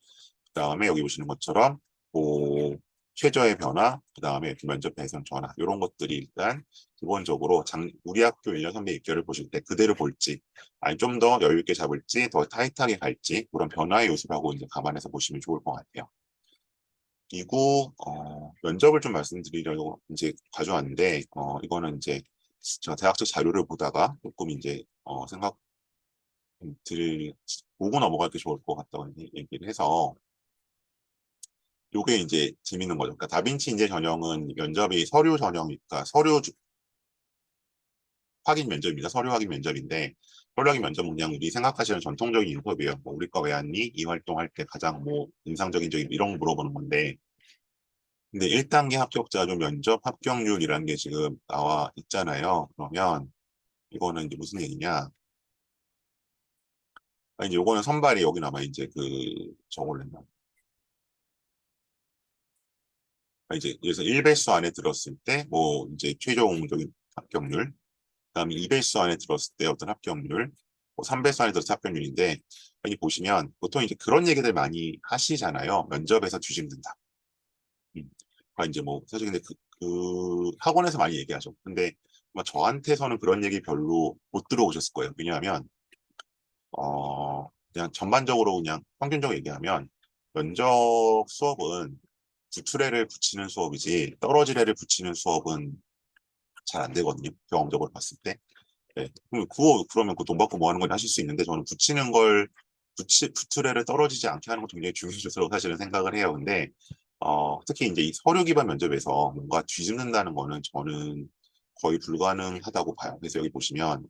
그다음에 여기 보시는 것처럼 뭐 최저의 변화, 그다음에 면접 배선 전화 이런 것들이 일단 기본적으로 우리 학교 1년 선배 입결을 보실 때 그대로 볼지, 아니 좀 더 여유 있게 잡을지, 더 타이트하게 갈지 그런 변화의 요소라고 이제 감안해서 보시면 좋을 것 같아요. 그리고 면접을 좀 말씀드리려고 이제 가져왔는데 이거는 이제 제가 대학적 자료를 보다가 조금 이제 생각 드릴 보고 넘어갈 게 좋을 것 같다고 얘기를 해서 요게 이제 재밌는 거죠. 그러니까 다빈치 인재 전형은 면접이 서류 전형이니까 확인 면접입니다. 서류 확인 면접인데 서류 확인 면접은 그냥 우리 생각하시는 전통적인 인터뷰예요. 뭐 우리 과 왜 왔니? 이 활동할 때 가장 뭐 인상적인 적이 이런 거 물어보는 건데 근데 1단계 합격자 면접 합격률이라는 게 지금 나와 있잖아요. 그러면 이거는 이제 무슨 얘기냐? 이제 요거는 선발이 여기 아마 이제 저걸 냈나? 이제 그래서 1배수 안에 들었을 때 뭐 이제 최종적인 합격률, 그다음에 2배수 안에 들었을 때 어떤 합격률, 뭐 3배수 안에 들었을 때 합격률인데 여기 보시면 보통 이제 그런 얘기들 많이 하시잖아요. 면접에서 뒤집는다. 이제 뭐 사실 근데 그 학원에서 많이 얘기하죠. 근데 아마 저한테서는 그런 얘기 별로 못 들어오셨을 거예요. 왜냐하면 그냥 전반적으로 그냥 평균적으로 얘기하면 면접 수업은 부추레를 붙이는 수업이지 떨어지레를 붙이는 수업은 잘 안 되거든요. 경험적으로 봤을 때. 네. 그러면 그 돈 받고 뭐 하는 걸 하실 수 있는데 저는 부추레를 떨어지지 않게 하는 거 굉장히 중요하다고 사실은 생각을 해요. 근데 특히 이제 이 서류 기반 면접에서 뭔가 뒤집는다는 거는 저는 거의 불가능하다고 봐요. 그래서 여기 보시면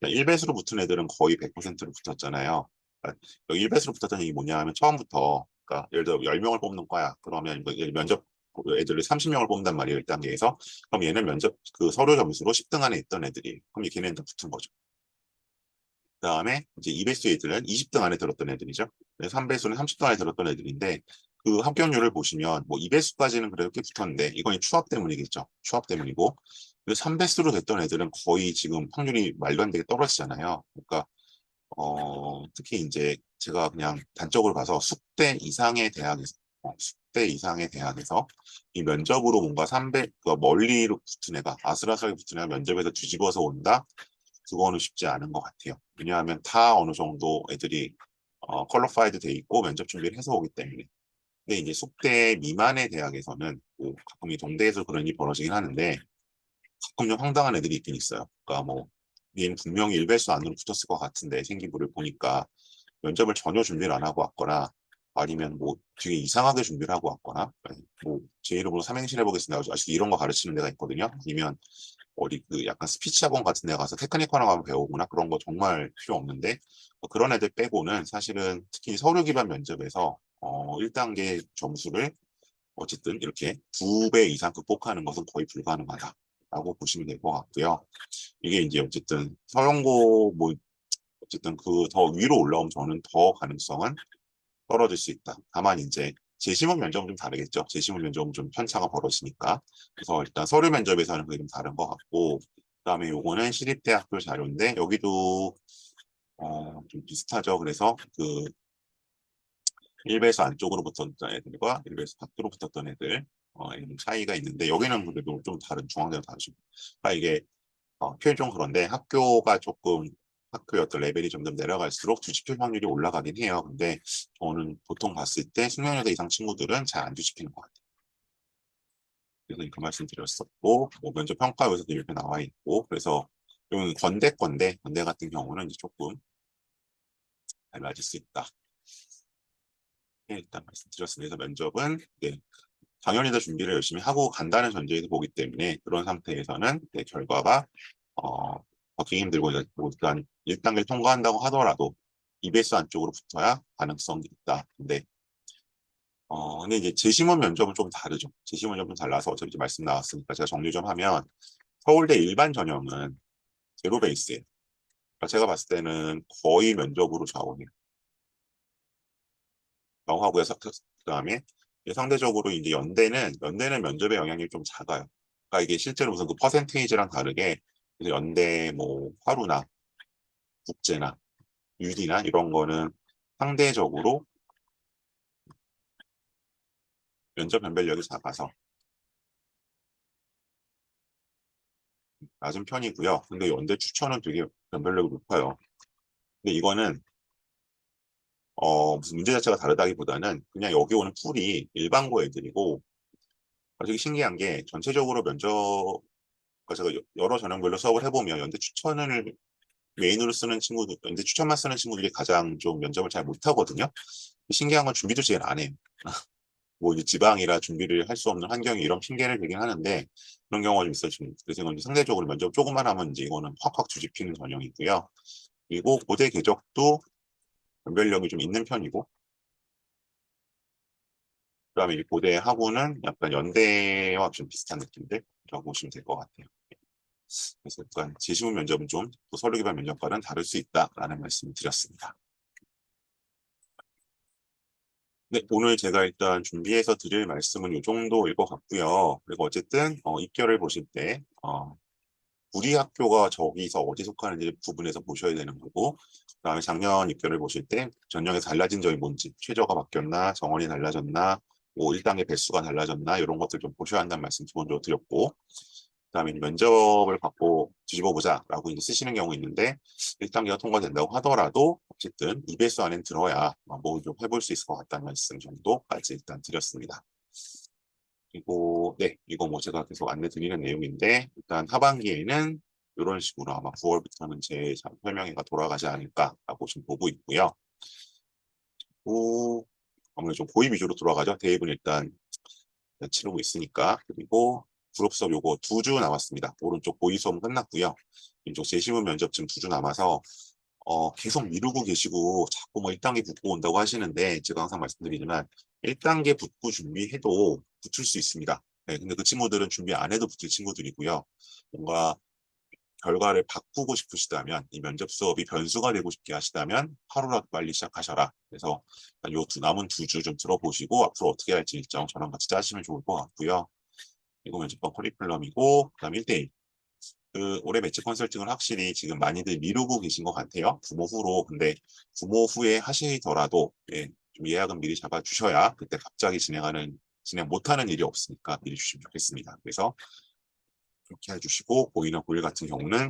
1배수로 붙은 애들은 거의 100%로 붙었잖아요. 그러니까 여기 1배수로 붙었다는 얘기 뭐냐 하면 처음부터, 그러니까 예를 들어 10명을 뽑는 거야. 그러면 이거 면접 애들을 30명을 뽑는단 말이에요. 1단계에서. 그럼 얘는 면접 그 서류 점수로 10등 안에 있던 애들이. 그럼 걔네는 다 붙은 거죠. 그다음에 이제 2배수 애들은 20등 안에 들었던 애들이죠. 3배수는 30등 안에 들었던 애들인데 그 합격률을 보시면 뭐 2배수까지는 그래도 꽤 붙었는데 이건 추합 때문이겠죠. 추합 때문이고 3배수로 됐던 애들은 거의 지금 확률이 말도 안 되게 떨어지잖아요. 그러니까 특히 이제 제가 그냥 단적으로 봐서 숙대 이상의 대학에서 이 면접으로 뭔가 300, 멀리로 붙은 애가, 아슬아슬하게 붙은 애가 면접에서 뒤집어서 온다? 그거는 쉽지 않은 것 같아요. 왜냐하면 다 어느 정도 애들이 퀄리파이드 돼 있고 면접 준비를 해서 오기 때문에. 근데 이제 숙대 미만의 대학에서는 뭐 가끔 이 동대에서 그런 일이 벌어지긴 하는데 가끔 좀 황당한 애들이 있긴 있어요. 그러니까 뭐 얘는 분명히 일배수 안으로 붙었을 것 같은데 생긴 거를 보니까 면접을 전혀 준비를 안 하고 왔거나 아니면 뭐 되게 이상하게 준비를 하고 왔거나 뭐 제 이름으로 삼행시 해보겠습니다. 아직 이런 거 가르치는 데가 있거든요. 아니면 어디 그 약간 스피치 학원 같은 데 가서 테크니컬 하나 배우거나 그런 거 정말 필요 없는데 그런 애들 빼고는 사실은 특히 서류 기반 면접에서 1단계 점수를 어쨌든 이렇게 2배 이상 극복하는 것은 거의 불가능하다라고 보시면 될 것 같고요. 이게 이제 어쨌든 서영고 뭐 어쨌든 그 더 위로 올라오면 저는 더 가능성은 떨어질 수 있다. 다만 이제 재시험 면접은 좀 다르겠죠. 재시험 면접은 좀 편차가 벌어지니까. 그래서 일단 서류 면접에서는 그게 좀 다른 것 같고, 그다음에 요거는 시립대학교 자료인데 여기도 좀 비슷하죠. 그래서 그 1배에서 안쪽으로 붙었던 애들과 1배에서 밖으로 붙었던 애들 좀 차이가 있는데 여기는 그래도 좀 다른 중앙대랑 다르죠. 그러니까 이게 표현이 좀 그런데 학교가 조금 학교의 어떤 레벨이 점점 내려갈수록 뒤집힐 확률이 올라가긴 해요. 근데 저는 보통 봤을 때 숙련여대 이상 친구들은 잘 안 뒤집히는 것 같아요. 그래서 그 말씀 드렸었고, 뭐 면접 평가에서도 이렇게 나와 있고, 그래서 이건 건대 같은 경우는 이제 조금 달라질 수 있다. 네, 일단 말씀드렸습니다. 그래서 면접은 네, 당연히 더 준비를 열심히 하고 간다는 전제에서 보기 때문에 그런 상태에서는 네, 결과가 어, 받기 힘들고 뭐 일단 1단계를 통과한다고 하더라도 EBS 안쪽으로 붙어야 가능성이 있다. 근데 이제 재심원 면접은 좀 다르죠. 재심원 면접은 달라서 어차피 이제 말씀 나왔으니까 제가 정리 좀 하면 서울대 일반 전형은 제로 베이스예요. 그러니까 제가 봤을 때는 거의 면접으로 좌우해요. 영하고요. 그다음에 상대적으로 이제 연대는 면접의 영향이 좀 작아요. 그러니까 이게 실제로 무슨 그 퍼센테이지랑 다르게 연대 뭐 화루나 국제나 유디나 이런 거는 상대적으로 면접 변별력이 작아서 낮은 편이고요. 근데 연대 추천은 되게 변별력이 높아요. 근데 이거는 무슨 문제 자체가 다르다기보다는 그냥 여기 오는 풀이 일반고 애들이고 되게 신기한 게 전체적으로 그러니까 제가 여러 전형별로 수업을 해보면 연대 추천을 메인으로 쓰는 친구들, 연대 추천만 쓰는 친구들이 가장 좀 면접을 잘 못하거든요. 신기한 건 준비도 제일 안 해요. 뭐 이제 지방이라 준비를 할 수 없는 환경이 이런 핑계를 대긴 하는데 그런 경우가 좀 있어집니다. 그래서 이건 상대적으로 면접 조금만 하면 이제 이거는 확확 뒤집히는 전형이고요. 그리고 고대 궤적도 변별력이 좀 있는 편이고 그다음에 이 고대 하고는 약간 연대와 좀 비슷한 느낌들이라고 보시면 될 것 같아요. 그래서 약간 재시문 면접은 좀 또 서류 기반 면접과는 다를 수 있다라는 말씀을 드렸습니다. 네, 오늘 제가 일단 준비해서 드릴 말씀은 이 정도일 것 같고요. 그리고 어쨌든 입결을 보실 때 우리 학교가 저기서 어디 속하는지 구분해서 보셔야 되는 거고 그다음에 작년 입결을 보실 때 전형에서 달라진 점이 뭔지 최저가 바뀌었나 정원이 달라졌나 뭐 1단계 배수가 달라졌나 이런 것들 좀 보셔야 한다는 말씀 기본적으로 드렸고 그다음에 면접을 받고 뒤집어 보자라고 이제 쓰시는 경우 있는데 1단계가 통과된다고 하더라도 어쨌든 2배수 안에 들어야 뭐 좀 해볼 수 있을 것 같다는 말씀 정도까지 일단 드렸습니다. 그리고 네, 이거 뭐 제가 계속 안내 드리는 내용인데 일단 하반기에는 이런 식으로 아마 9월부터는 제 설명회가 돌아가지 않을까라고 지금 보고 있고요. 오, 아무래도 좀 고입 위주로 돌아가죠. 대입은 일단 치르고 있으니까. 그리고 그룹 수업 요거 2주 남았습니다. 오른쪽 고의 수업은 끝났고요. 왼쪽 재시문 면접증 2주 남아서 계속 미루고 계시고 자꾸 뭐 1단계 붙고 온다고 하시는데 제가 항상 말씀드리지만 1단계 붙고 준비해도 붙을 수 있습니다. 네, 근데 그 친구들은 준비 안 해도 붙을 친구들이고요. 뭔가 결과를 바꾸고 싶으시다면 이 면접 수업이 변수가 되고 싶게 하시다면 하루라도 빨리 시작하셔라. 그래서 요 남은 2주 좀 들어보시고 앞으로 어떻게 할지 일정 저랑 같이 짜시면 좋을 것 같고요. 이거 면접관 커리큘럼이고 그다음 1대1. 그 올해 매치 컨설팅을 확실히 지금 많이들 미루고 계신 것 같아요. 부모 후로. 근데 부모 후에 하시더라도 좀 예약은 미리 잡아주셔야 그때 갑자기 진행 못하는 일이 없으니까 미리 주시면 좋겠습니다. 그래서 그렇게 해주시고 고이나 고일 같은 경우는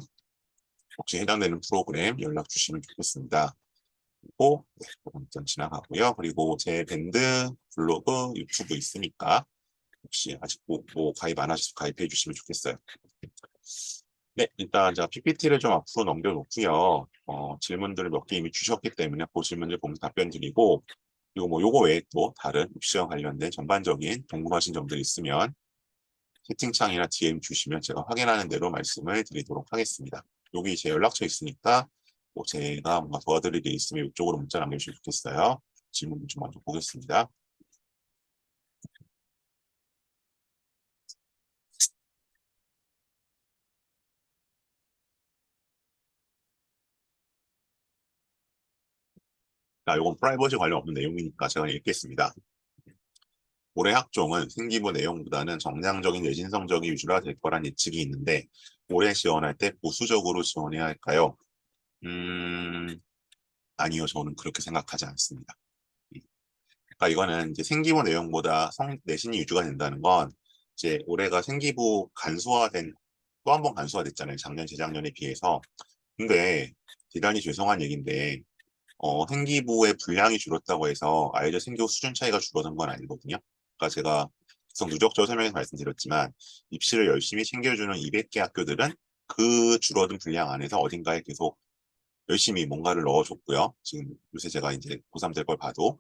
혹시 해당되는 프로그램 연락 주시면 좋겠습니다. 그리고 일단 지나가고요. 그리고 제 밴드, 블로그, 유튜브 있으니까 혹시 아직 뭐 가입 안 하셔서 가입해 주시면 좋겠어요. 네, 일단 제가 PPT를 좀 앞으로 넘겨놓고요. 질문들을 몇 개 이미 주셨기 때문에 그 질문들 보면서 답변 드리고 그리고 뭐 요거 외에 또 다른 입시와 관련된 전반적인 궁금하신 점들 있으면 채팅창이나 DM 주시면 제가 확인하는 대로 말씀을 드리도록 하겠습니다. 여기 제 연락처 있으니까 뭐 제가 뭔가 도와드릴 게 있으면 이쪽으로 문자 남겨주시면 좋겠어요. 질문 좀 먼저 보겠습니다. 자, 이건 프라이버시 관련 없는 내용이니까 제가 읽겠습니다. 올해 학종은 생기부 내용보다는 정량적인 내신 성적이 위주라 될 거란 예측이 있는데 올해 지원할 때 보수적으로 지원해야 할까요? 아니요, 저는 그렇게 생각하지 않습니다. 그러니까 이거는 이제 생기부 내용보다 내신이 위주가 된다는 건 이제 올해가 생기부 간소화된 또 한 번 간소화됐잖아요. 작년, 재작년에 비해서. 근데 대단히 죄송한 얘기인데 생기부의 분량이 줄었다고 해서 아이들 생기부 수준 차이가 줄어든 건 아니거든요. 그러니까 제가 계속 누적적으로 설명해서 말씀드렸지만 입시를 열심히 챙겨주는 200개 학교들은 그 줄어든 분량 안에서 어딘가에 계속 열심히 뭔가를 넣어줬고요. 지금 요새 제가 이제 고3 될 걸 봐도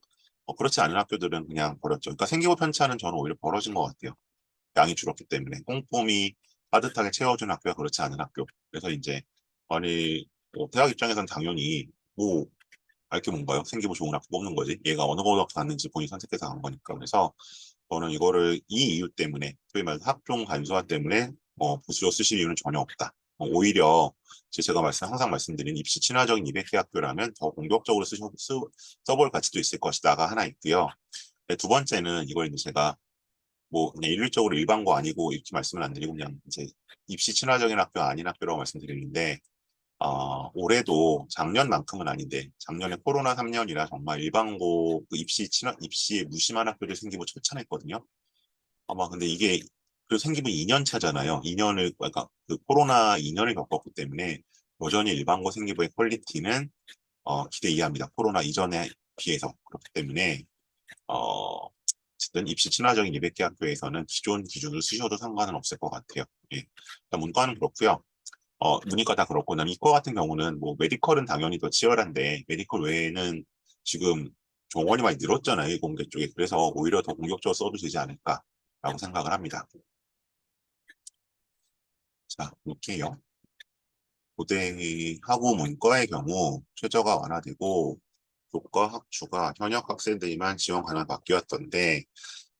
그렇지 않은 학교들은 그냥 버렸죠. 그러니까 생기부 편차는 저는 오히려 벌어진 것 같아요. 양이 줄었기 때문에 꼼꼼히 빠듯하게 채워준 학교가 그렇지 않은 학교. 그래서 이제 아니 대학 입장에서는 당연히 뭐 알게 뭔가요? 생기부 좋은 학교 뽑는 거지. 얘가 어느 고등학교 갔는지 본인이 선택해서 간 거니까. 그래서 저는 이거를 이 이유 때문에 소위 말해서 학종 간소화 때문에 부수로 쓰실 이유는 전혀 없다. 오히려 제가 항상 말씀드린 입시 친화적인 200개 학교라면 더 공격적으로 써볼 가치도 있을 것이다가 하나 있고요. 네, 두 번째는 이걸 이제 제가 뭐 그냥 일률적으로 일반고 아니고 이렇게 말씀을 안 드리고 그냥 이제 입시 친화적인 학교 아닌 학교라고 말씀드리는데 올해도 작년만큼은 아닌데 작년에 코로나 3년이라 정말 일반고 그 입시에 무심한 학교들 생기고 처참했거든요. 아마 근데 이게 그 생기면 2년 차잖아요. 2년을 그러니까 그 코로나 2년을 겪었기 때문에 여전히 일반고 생기부의 퀄리티는 기대 이하입니다. 코로나 이전에 비해서 그렇기 때문에 어쨌든 입시 친화적인 200개 학교에서는 기존 기준을 쓰셔도 상관은 없을 것 같아요. 예. 일단 문과는 그렇고요. 문이과 다 그렇고, 난 이과 같은 경우는 뭐 메디컬은 당연히 더 치열한데 메디컬 외에는 지금 정원이 많이 늘었잖아요, 공대 쪽에. 그래서 오히려 더 공격적으로 써도 되지 않을까라고 생각을 합니다. 자, 볼게요. 고대하고 문과의 경우 최저가 완화되고 교과 학추가 현역 학생들만 지원 가능 바뀌었던데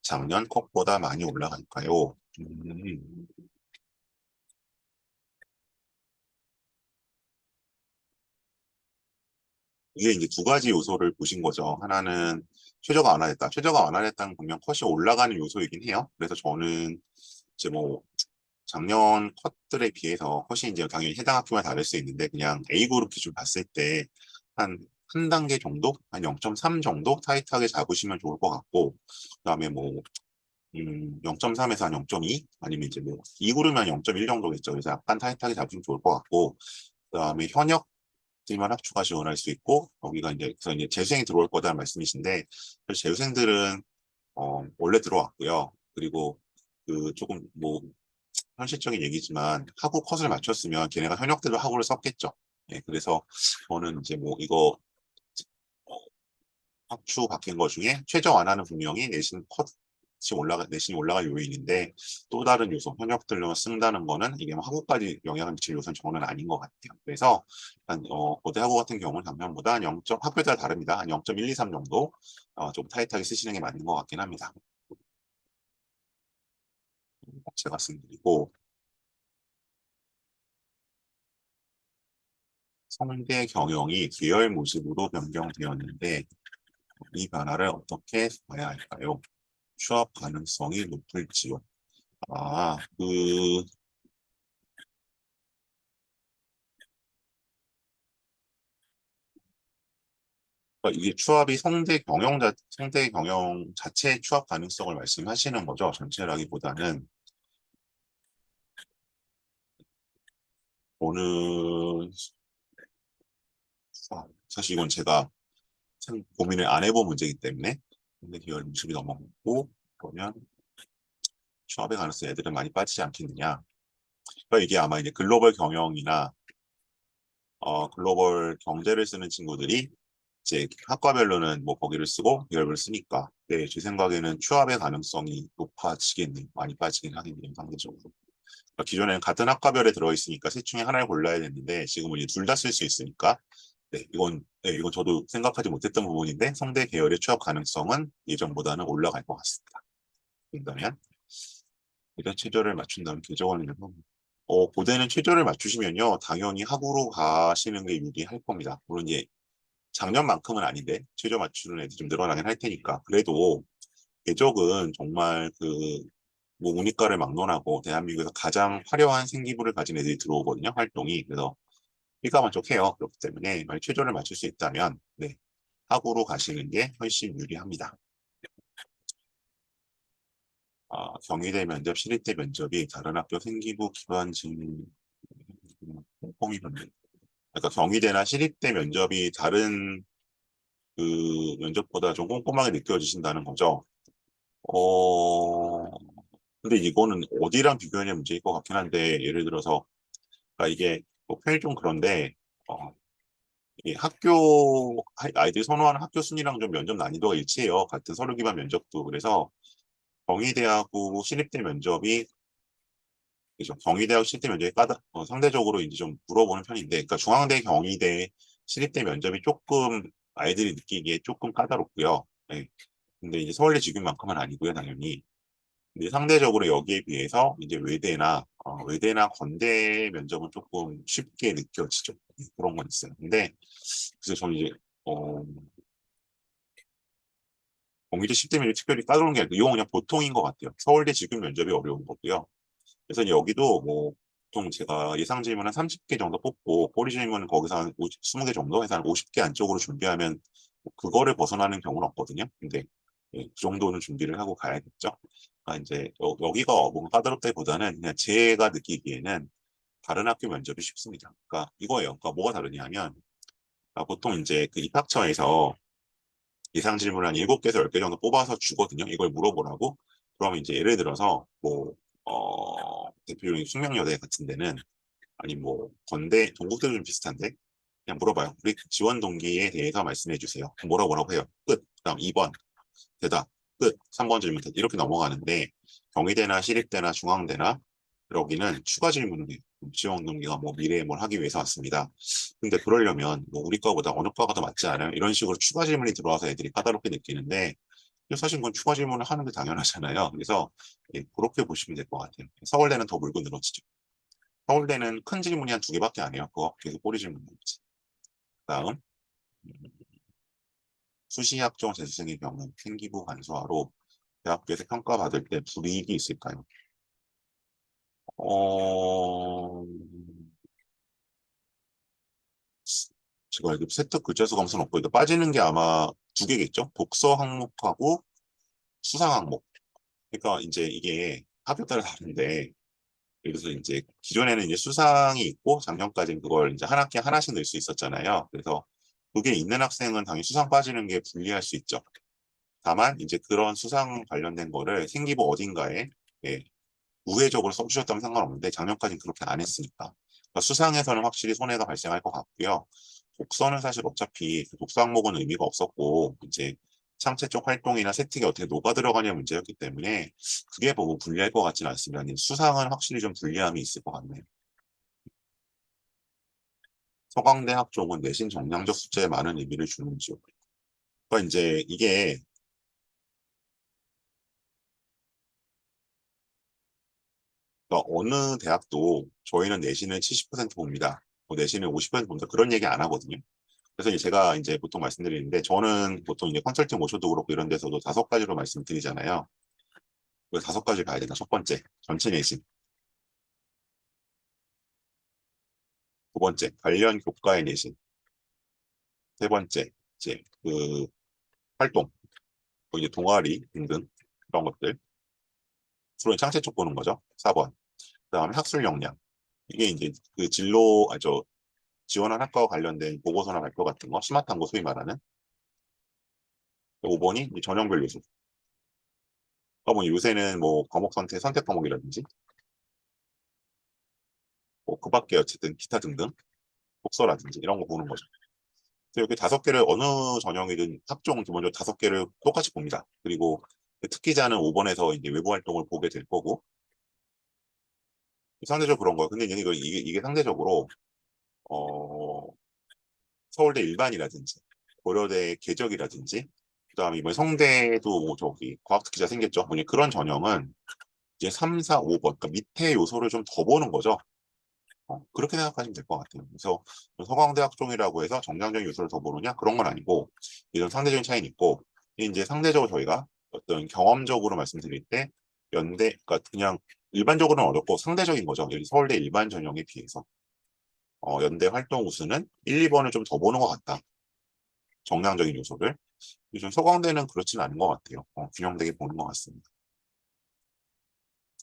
작년 컷보다 많이 올라갈까요? 이게 이제 두 가지 요소를 보신 거죠. 하나는 최저가 완화됐다. 최저가 완화됐다는 분명 컷이 올라가는 요소이긴 해요. 그래서 저는 이제 뭐 작년 컷들에 비해서 컷이 이제 당연히 해당 학교마다 다를 수 있는데 그냥 A그룹 기준 봤을 때 한 단계 정도, 한 0.3 정도 타이트하게 잡으시면 좋을 것 같고 그다음에 뭐 0.3에서 한 0.2 아니면 이제 뭐 2그룹이면 0.1 정도겠죠. 그래서 약간 타이트하게 잡으시면 좋을 것 같고 그다음에 현역 들만 합추가 지원할 수 있고 거기가 이제 그래서 이제 재수생이 들어올 거다는 말씀이신데 재수생들은 원래 들어왔고요. 그리고 그 조금 뭐 현실적인 얘기지만 하고 컷을 맞췄으면 걔네가 현역들도 하고를 썼겠죠. 예, 그래서 저는 이제 뭐 이거 학추 바뀐 것 중에 최저 완화는 분명히 내신이 올라갈 요인인데 또 다른 요소, 현역들로 쓴다는 거는 이게 뭐 학우까지 영향을 미칠 요소는 저는 아닌 것 같아요. 그래서 고대 학우 같은 경우는 작년보다 한 0. 학교에 따라 다릅니다. 한 0.123 정도 좀 타이트하게 쓰시는 게 맞는 것 같긴 합니다. 제가 쓴 글이고 성대 경영이 계열 모집으로 변경되었는데 이 변화를 어떻게 봐야 할까요? 취업 가능성이 높을지요. 아, 그러니까 이게 취업이 성대 경영 자체의 취업 가능성을 말씀하시는 거죠. 전체라기보다는 저는 사실 이건 제가 참 고민을 안 해본 문제이기 때문에 성대 계열 모집이 넘어갔고 그러면 취업의 가능성 애들은 많이 빠지지 않겠느냐. 그러니까 이게 아마 이제 글로벌 경영이나 글로벌 경제를 쓰는 친구들이 이제 학과별로는 뭐 거기를 쓰고 계열을 쓰니까 네, 제 생각에는 취업의 가능성이 높아지겠네요. 많이 빠지긴 하겠네요. 상대적으로. 그러니까 기존에는 같은 학과별에 들어있으니까 셋 중에 하나를 골라야 되는데 지금은 이제 둘 다 쓸 수 있으니까 이건 저도 생각하지 못했던 부분인데 성대 계열의 취업 가능성은 예전보다는 올라갈 것 같습니다. 그러면 일단 최저를 맞춘다면 개정원을 고대는 최저를 맞추시면요 당연히 학우로 가시는 게 유리할 겁니다. 물론 이제 작년만큼은 아닌데 최저 맞추는 애들이 좀 늘어나긴 할 테니까 그래도 궤적은 정말 뭐 문이과를 막론하고 대한민국에서 가장 화려한 생기부를 가진 애들이 들어오거든요 활동이. 그래서 일가만족해요. 그렇기 때문에 만약 최저를 맞출 수 있다면 네, 학우로 가시는 게 훨씬 유리합니다. 경희대 면접, 시립대 면접이 다른 학교 생기부 기반 증 꼼꼼히 받는. 그러니까 경희대나 시립대 면접이 다른 면접보다 좀 꼼꼼하게 느껴지신다는 거죠. 어, 근데 이거는 어디랑 비교하냐 문제일 것 같긴 한데, 예를 들어서, 그러니까 이게 뭐 표현이 좀 그런데, 어, 이 아이들이 선호하는 학교 순위랑 좀 면접 난이도가 일치해요. 같은 서류 기반 면접도. 그래서 경희대하고 시립대 면접이, 그죠. 경희대하고 시립대 면접이 상대적으로 이제 좀 물어보는 편인데, 그러니까 중앙대, 경희대, 시립대 면접이 조금 아이들이 느끼기에 조금 까다롭고요. 네. 근데 이제 서울대 지금만큼은 아니고요, 당연히. 근데 상대적으로 여기에 비해서 이제 외대나 건대 면접은 조금 쉽게 느껴지죠. 그런 건 있어요. 근데 그래서 저는 이제 어, 경기도 10대 면접 특별히 까다로운 게 아니고 이건 그냥 보통인 것 같아요. 서울대 지금 면접이 어려운 거고요. 그래서 여기도 뭐 보통 제가 예상 질문 한 30개 정도 뽑고 꼬리 질문은 거기서 한 20개 정도 해서 한 50개 안쪽으로 준비하면 그거를 벗어나는 경우는 없거든요. 근데 그 정도는 준비를 하고 가야겠죠. 이제 여기가 뭔가 까다롭다기보다는 그냥 제가 느끼기에는 다른 학교 면접이 쉽습니다. 그러니까 이거예요. 그러니까 뭐가 다르냐면 보통 이제 그 입학처에서 예상 질문을 한 7개에서 10개 정도 뽑아서 주거든요. 이걸 물어보라고. 그러면 이제 예를 들어서 대표적인 숙명여대 같은 데는 아니 뭐 건대 동국대도 좀 비슷한데 그냥 물어봐요. 우리 지원 동기에 대해서 말씀해 주세요. 뭐라고 해요. 끝. 그다음 2번 대답 끝. 3번 질문 이렇게 넘어가는데 경희대나 시립대나 중앙대나 여기는 추가 질문을 해요. 지원 동기가 뭐 미래에 뭘 하기 위해서 왔습니다. 근데 그러려면 뭐 우리 과보다 어느 과가 더 맞지 않아요? 이런 식으로 추가 질문이 들어와서 애들이 까다롭게 느끼는데 사실 그건 추가 질문을 하는 게 당연하잖아요. 그래서 그렇게 보시면 될 것 같아요. 서울대는 더 물고 늘어지죠. 서울대는 큰 질문이 한 2개밖에 안 해요. 그거 계속 꼬리 질문 있지. 다음 수시학종 재수생의 경우 생기부 간소화로 대학교에서 평가받을 때 불이익이 있을까요? 어, 제가 알기로 세특 글자수 검사는 없고 일단 빠지는 게 아마 2개겠죠? 독서 항목하고 수상 항목. 그러니까 이제 이게 학교 따라 다른데 그래서 이제 기존에는 이제 수상이 있고 작년까지는 그걸 이제 한 학기에 하나씩 낼 수 있었잖아요. 그래서 그게 있는 학생은 당연히 수상 빠지는 게 불리할 수 있죠. 다만 이제 그런 수상 관련된 거를 생기부 어딘가에 예, 우회적으로 써주셨다면 상관없는데 작년까지는 그렇게 안 했으니까 그러니까 수상에서는 확실히 손해가 발생할 것 같고요. 독서는 사실 어차피 그 독서 항목은 의미가 없었고 이제 창체 쪽 활동이나 세특이 어떻게 녹아 들어가냐 문제였기 때문에 그게 뭐 불리할 것 같지는 않습니다. 아니, 수상은 확실히 좀 불리함이 있을 것 같네요. 서강대 학종은 내신 정량적 숫자에 많은 의미를 주는 지역. 그러니까 이제 이게 그러니까 어느 대학도 저희는 내신을 70% 봅니다. 뭐 내신을 50% 봅니다. 그런 얘기 안 하거든요. 그래서 이제 제가 이제 보통 말씀드리는데 저는 보통 이제 컨설팅 모셔도 그렇고 이런 데서도 5가지로 말씀드리잖아요. 그 5가지 봐야 된다. 첫 번째, 전체 내신. 두 번째, 관련 교과의 내신. 세 번째, 이제 그 활동, 뭐 이제 동아리 등등 그런 것들. 주로 창체 쪽 보는 거죠. 4번. 그다음에 학술 역량. 이게 이제 그 진로, 지원한 학과와 관련된 보고서나 발표 같은 거, 심화탐구 소위 말하는. 5번이 전형별 요소. 그러니까 뭐 요새는 뭐 과목 선택 과목이라든지 뭐 그밖에 어쨌든 기타 등등 독서라든지 이런 거 보는 거죠. 그래서 이렇게 5개를 어느 전형이든 학종 기본적으로 5개를 똑같이 봅니다. 그리고 그 특기자는 5번에서 이제 외부 활동을 보게 될 거고 상대적으로 그런 거예요. 근데 이게 상대적으로 어, 서울대 일반이라든지 고려대 궤적이라든지 그다음에 이번 성대도 뭐 저기 과학특기자 생겼죠. 뭐냐 그런 전형은 이제 3, 4, 5번 그러니까 밑에 요소를 좀 더 보는 거죠. 그렇게 생각하시면 될 것 같아요. 그래서 서강대 학종이라고 해서 정량적인 요소를 더 보느냐 그런 건 아니고 이런 상대적인 차이는 있고 이제 상대적으로 저희가 어떤 경험적으로 말씀드릴 때 연대 그러니까 그냥 일반적으로는 어렵고 상대적인 거죠. 여기 서울대 일반 전형에 비해서 연대 활동 우수는 1, 2번을 좀 더 보는 것 같다. 정량적인 요소를. 요즘 서강대는 그렇지는 않은 것 같아요. 균형되게 보는 것 같습니다.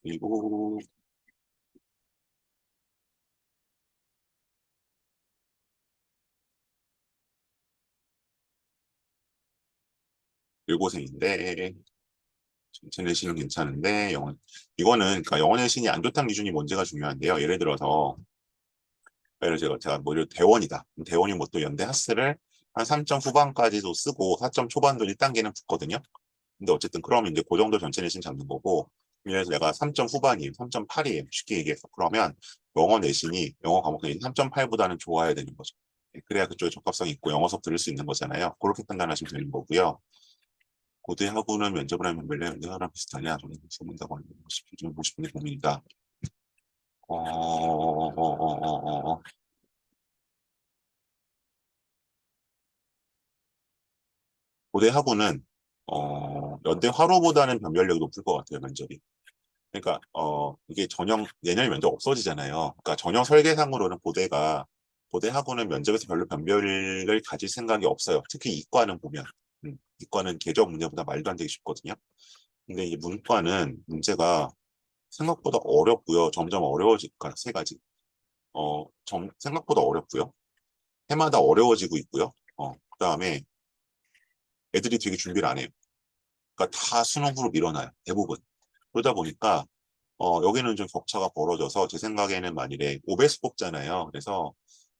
그리고 일고생인데 전체 내신은 괜찮은데 이거는 그러니까 영어 내신이 안 좋다는 기준이 문제가 중요한데요. 예를 들어 제가 뭐 대원이다. 대원이 뭐 또 연대 하스를 한 3점 후반까지도 쓰고 4점 초반도 1단계는 붙거든요. 근데 어쨌든 그러면 이제 그 정도 전체 내신 잡는 거고 그래서 내가 3점 후반이에요. 3.8이에요. 쉽게 얘기해서 그러면 영어 과목 내신 3.8보다는 좋아야 되는 거죠. 그래야 그쪽에 적합성이 있고 영어 수업 들을 수 있는 거잖아요. 그렇게 판단하시면 되는 거고요. 고대하고는 면접을 하면 면례하랑 비슷하냐? 저는 소문다고 하는 것이 좀 50분의 고민이다. 고대하고는 연대 화로보다는 변별력이 높을 것 같아요, 면접이. 그러니까 이게 전형 내년에 면접 없어지잖아요. 그러니까 전형 설계상으로는 고대하고는 면접에서 별로 변별을 가질 생각이 없어요. 특히 이과는 보면 이과는 궤적 문제보다 말도 안 되게 쉽거든요. 근데 이제 문과는 문제가 생각보다 어렵고요. 점점 어려워질까 세 가지. 생각보다 어렵고요. 해마다 어려워지고 있고요. 그다음에 애들이 되게 준비를 안 해요. 그러니까 다 수능으로 밀어놔요. 대부분. 그러다 보니까 여기는 좀 격차가 벌어져서 제 생각에는 만일에 5배수 뽑잖아요. 그래서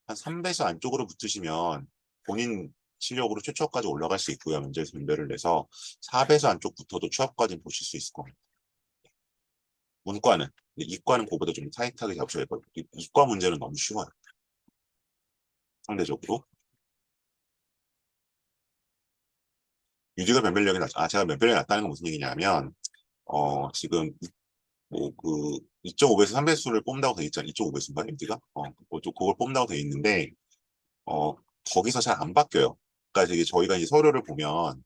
한 3배수 안쪽으로 붙으시면 본인 실력으로 최초까지 올라갈 수 있고요. 면접에서 분배를 내서 4배수 안쪽 붙어도 취업까지 보실 수 있을 겁니다. 문과는 이과는 그보다 좀 타이트하게 잡으셔야 되거든요. 이과 문제는 너무 쉬워요. 상대적으로. 유지가 변별력이 제가 변별력이 낮다는 건 무슨 얘기냐면, 지금, 뭐, 2.5배수, 3배수를 뽑는다고 돼 있잖아요. 2.5배수인가, MD가? 또 그걸 뽑는다고 돼 있는데, 어, 거기서 잘 안 바뀌어요. 그러니까 저희가 이제 서류를 보면,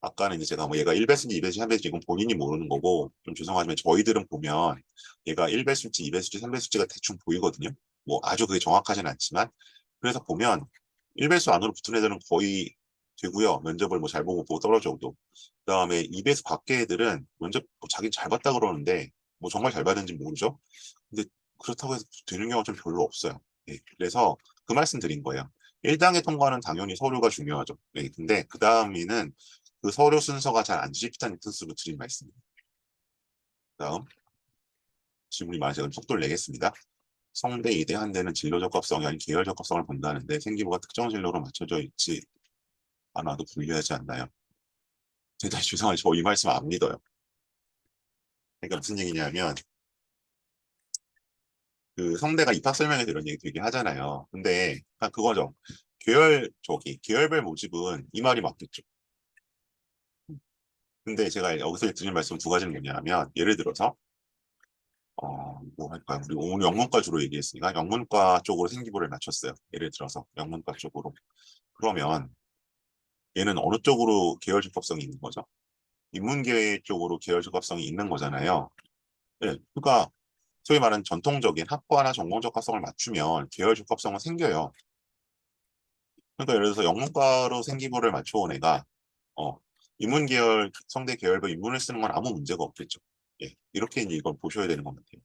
아까는 이제 제가 뭐 얘가 1배수인지 2배수인지 3배수인지 이건 본인이 모르는 거고, 좀 죄송하지만 저희들은 보면, 얘가 1배수인지 2배수인지 3배수인지가 대충 보이거든요. 뭐 아주 그게 정확하진 않지만, 그래서 보면, 1배수 안으로 붙은 애들은 거의 되고요. 면접을 뭐 잘 보고 떨어져도. 그다음에 2배수 밖의 애들은 면접 뭐 자기 잘 봤다 그러는데 뭐 정말 잘 봤는지 모르죠. 근데 그렇다고 해서 되는 경우가 좀 별로 없어요. 예, 그래서 그 말씀 드린 거예요. 1단계 통과는 당연히 서류가 중요하죠. 예, 근데 그 다음에는 그 서류 순서가 잘 안 지pis다는 뜻으로 드린 말씀입니다. 다음 질문이 많으셔서 속도를 내겠습니다. 성대 이대 한 대는 진로 적합성이 아닌 계열 적합성을 본다는데 생기부가 특정 진로로 맞춰져 있지 않아도 불리하지 않나요? 대단히 죄송해요. 저 이 말씀 안 믿어요. 그러니까 무슨 얘기냐면 그 성대가 입학 설명회에서 이런 얘기 되게 하잖아요. 근데 그거죠. 계열별 모집은 이 말이 맞겠죠. 근데 제가 여기서 드릴 말씀 두 가지는 뭐냐면 예를 들어서 뭐 할까요? 우리 오늘 영문과 주로 얘기했으니까 영문과 쪽으로 생기부를 맞췄어요. 예를 들어서 영문과 쪽으로. 그러면 얘는 어느 쪽으로 계열 적합성이 있는 거죠? 인문계 쪽으로 계열 적합성이 있는 거잖아요. 네, 그러니까 소위 말하는 전통적인 학과나 전공 적합성을 맞추면 계열 적합성은 생겨요. 그러니까 예를 들어서 영문과로 생기부를 맞춰온 애가 어, 인문계열 성대 계열별 인문을 쓰는 건 아무 문제가 없겠죠. 예, 이렇게 이제 이걸 보셔야 되는 것 같아요.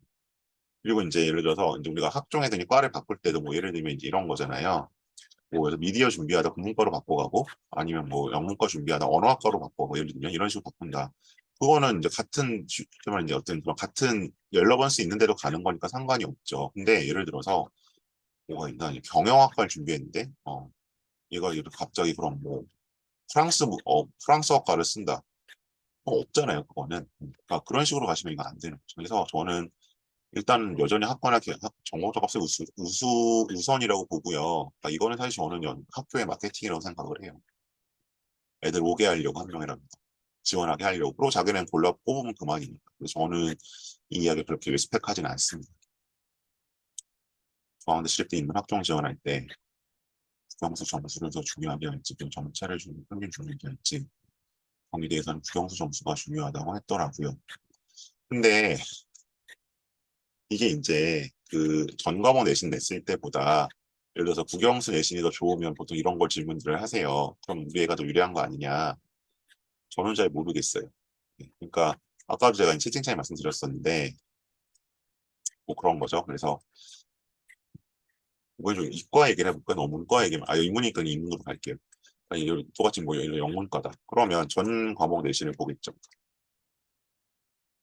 그리고 이제 예를 들어서 이제 우리가 학종에서 이제 과를 바꿀 때도 뭐 예를 들면 이제 이런 거잖아요. 뭐 그래서 미디어 준비하다 국문과로 바꿔가고 아니면 뭐 영문과 준비하다 언어학과로 바꿔고 예를 들면 이런 식으로 바꾼다. 그거는 이제 그러면 이제 어떤 그런 같은 relevance 있는 대로 가는 거니까 상관이 없죠. 근데 예를 들어서 뭐가 있나 경영학과를 준비했는데 얘가 이렇게 갑자기 그럼 뭐 프랑스어과를 쓴다. 없잖아요, 그거는. 그러니까 그런 식으로 가시면 이거 안 되는 거죠. 그래서 저는 일단 여전히 학과나 전공적 값을 우선이라고 보고요. 그러니까 이거는 사실 저는 학교의 마케팅이라고 생각을 해요. 애들 오게 하려고 한 명이라도 지원하게 하려고. 그리고 자기는 골라 뽑으면 그만이니까. 그래서 저는 이 이야기 그렇게 리스펙하지는 않습니다. 중앙대 실때 있는 학종 지원할 때 국영수 점수를 더 중요하게 할지, 또 점차를 주는 평균 중요하게 할지, 경희대에서는 국영수 점수가 중요하다고 했더라고요. 근데 이게 이제 그 전과목 내신 냈을 때보다 예를 들어서 국영수 내신이 더 좋으면 보통 이런 걸 질문들을 하세요. 그럼 우리 애가 더 유리한 거 아니냐? 저는 잘 모르겠어요. 그러니까 아까도 제가 채팅창에 말씀드렸었는데 뭐 그런 거죠. 그래서 뭐 좀 이과 얘기를 해볼까? 너무 문과 얘기만 인문이니까 인문으로 갈게요. 아니 똑같이 뭐 영문과다. 그러면 전 과목 내신을 보겠죠.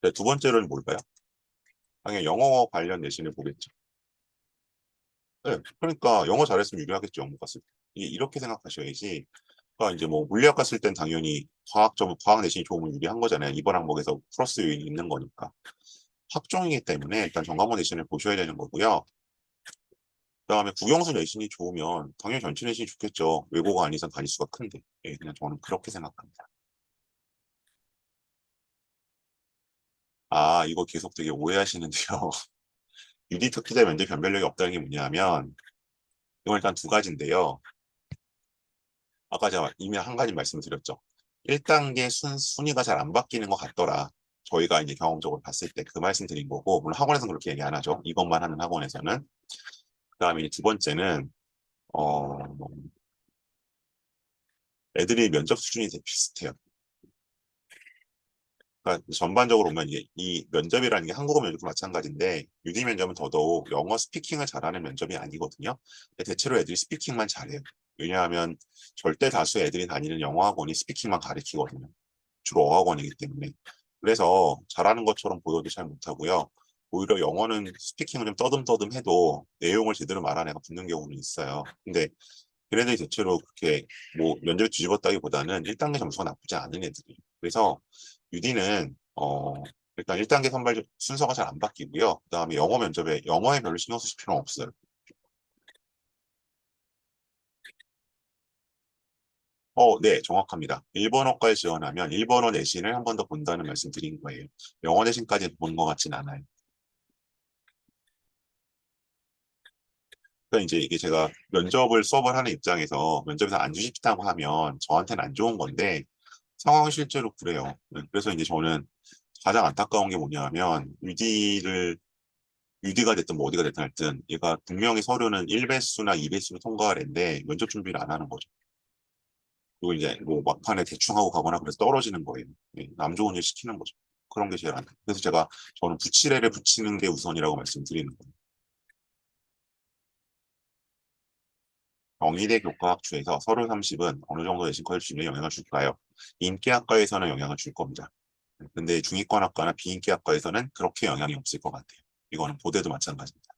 네, 두 번째로는 뭘까요? 당연히 영어 관련 내신을 보겠죠. 네, 그러니까 영어 잘했으면 유리하겠죠, 영문 갔을 때. 이렇게 생각하셔야지. 그러니까 이제 뭐 물리학 갔을 땐 당연히 과학 내신이 좋으면 유리한 거잖아요. 이번 항목에서 플러스 요인이 있는 거니까. 학종이기 때문에 일단 전과목 내신을 보셔야 되는 거고요. 그다음에 국영수 내신이 좋으면 당연히 전체 내신이 좋겠죠. 외고가 아닌 이상 다닐 수가 큰데. 예, 그냥 저는 그렇게 생각합니다. 아, 이거 계속 되게 오해하시는데요. 유리 특기자 면접 변별력이 없다는 게 뭐냐면 이건 일단 두 가지인데요. 아까 제가 이미 한 가지 말씀드렸죠. 1단계 순위가 잘 안 바뀌는 것 같더라. 저희가 이제 경험적으로 봤을 때 그 말씀 드린 거고, 물론 학원에서는 그렇게 얘기 안 하죠. 이것만 하는 학원에서는. 그다음에 두 번째는, 뭐 애들이 면접 수준이 되게 비슷해요. 그러니까 전반적으로 보면 이게 이 면접이라는 게 한국어 면접도 마찬가지인데, 유디 면접은 더더욱 영어 스피킹을 잘하는 면접이 아니거든요. 근데 대체로 애들이 스피킹만 잘해요. 왜냐하면 절대 다수 애들이 다니는 영어 학원이 스피킹만 가르치거든요. 주로 어학원이기 때문에. 그래서 잘하는 것처럼 보여도 잘 못하고요. 오히려 영어는 스피킹을 좀 떠듬떠듬 해도 내용을 제대로 말하는 애가 붙는 경우는 있어요. 근데 걔네들이 대체로 그렇게 뭐 면접을 뒤집었다기보다는 1단계 점수가 나쁘지 않은 애들이에요. 그래서 유디는 일단 1단계 선발 순서가 잘 안 바뀌고요. 그다음에 영어에 별로 신경 쓰실 필요는 없어요. 네, 정확합니다. 일본어과에 지원하면 일본어 내신을 한 번 더 본다는 말씀 드린 거예요. 영어 내신까지 보는 것 같진 않아요. 그러니까 이제 이게 제가 수업을 하는 입장에서 면접에서 안 주십다고 하면 저한테는 안 좋은 건데 상황은 실제로 그래요. 그래서 이제 저는 가장 안타까운 게 뭐냐면 유디가 됐든 뭐 어디가 됐든 하여튼 얘가 분명히 서류는 1배수나 2배수로 통과를 했는데 면접 준비를 안 하는 거죠. 그리고 이제 뭐 막판에 대충 하고 가거나 그래서 떨어지는 거예요. 남 좋은 일 시키는 거죠. 그런 게 제일 안 돼요. 그래서 저는 부치래를 붙이는 게 우선이라고 말씀드리는 거예요. 경희대 교과학주에서 서류 30은 어느 정도 내신 컬 수준에 영향을 줄까요? 인기학과에서는 영향을 줄 겁니다. 근데 중위권학과나 비인기학과에서는 그렇게 영향이 없을 것 같아요. 이거는 보대도 마찬가지입니다.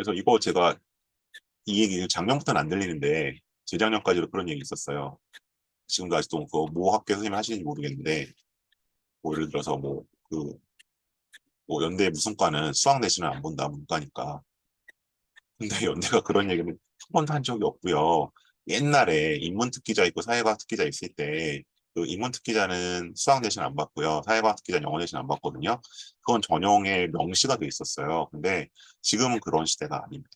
그래서 이거 제가 이 얘기 작년부터는 안 들리는데 재작년까지도 그런 얘기 있었어요. 지금도 아직도 그뭐 학교 선생님 하시는지 모르겠는데 뭐 예를 들어서 뭐 연대 무슨 과는 수학 내신을 안 본다 문과니까. 근데 연대가 그런 얘기는 한 번도 한 적이 없고요. 옛날에 인문특기자 있고 사회과학 특기자 있을 때 그 인문특기자는 수학 내신 안 받고요. 사회과학 특기자는 영어 내신 안 받거든요. 그건 전형의 명시가 돼 있었어요. 근데 지금은 그런 시대가 아닙니다.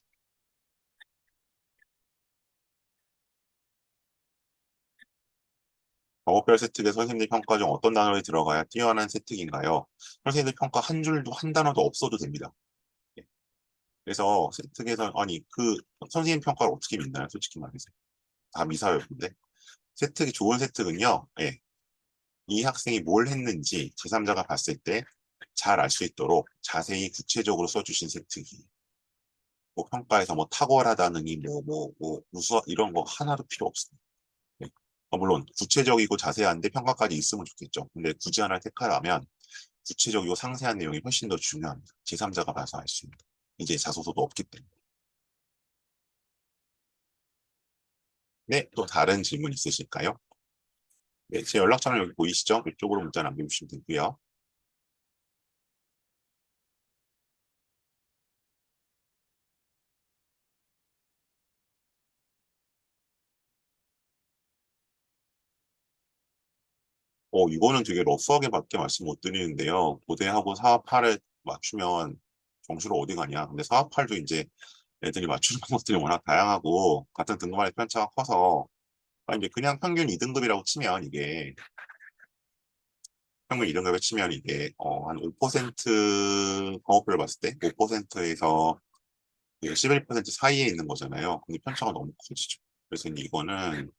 작업별 세특의 선생님 평가 중 어떤 단어에 들어가야 뛰어난 세특인가요? 선생님 평가 한 줄도 한 단어도 없어도 됩니다. 예. 그래서 세특에서 아니 그 선생님 평가를 어떻게 믿나요? 솔직히 말해서 다 미사여인데 세특이 좋은 세특은요. 예. 이 학생이 뭘 했는지 제3자가 봤을 때 잘 알 수 있도록 자세히 구체적으로 써주신 세특이 뭐 평가에서 뭐 탁월하다느니 우수하 이런 거 하나도 필요 없습니다. 네. 물론 구체적이고 자세한데 평가까지 있으면 좋겠죠. 근데 굳이 하나 택하라면 구체적이고 상세한 내용이 훨씬 더 중요합니다. 제3자가 봐서 알 수 있는. 이제 자소서도 없기 때문에. 네, 또 다른 질문 있으실까요? 네, 제 연락처는 여기 보이시죠? 이쪽으로 문자 남겨주시면 되고요. 이거는 되게 러프하게밖에 말씀 못 드리는데요. 고대하고 사합8에 맞추면 점수를 어디 가냐. 근데 사합8도 이제 애들이 맞추는 방법들이 워낙 다양하고 같은 등급안의 편차가 커서 이제 그냥 평균 2등급이라고 치면 이게 평균 2등급에 치면 이게 한 5% 방어표를 봤을 때 5%에서 11% 사이에 있는 거잖아요. 근데 편차가 너무 커지죠. 그래서 이제 이거는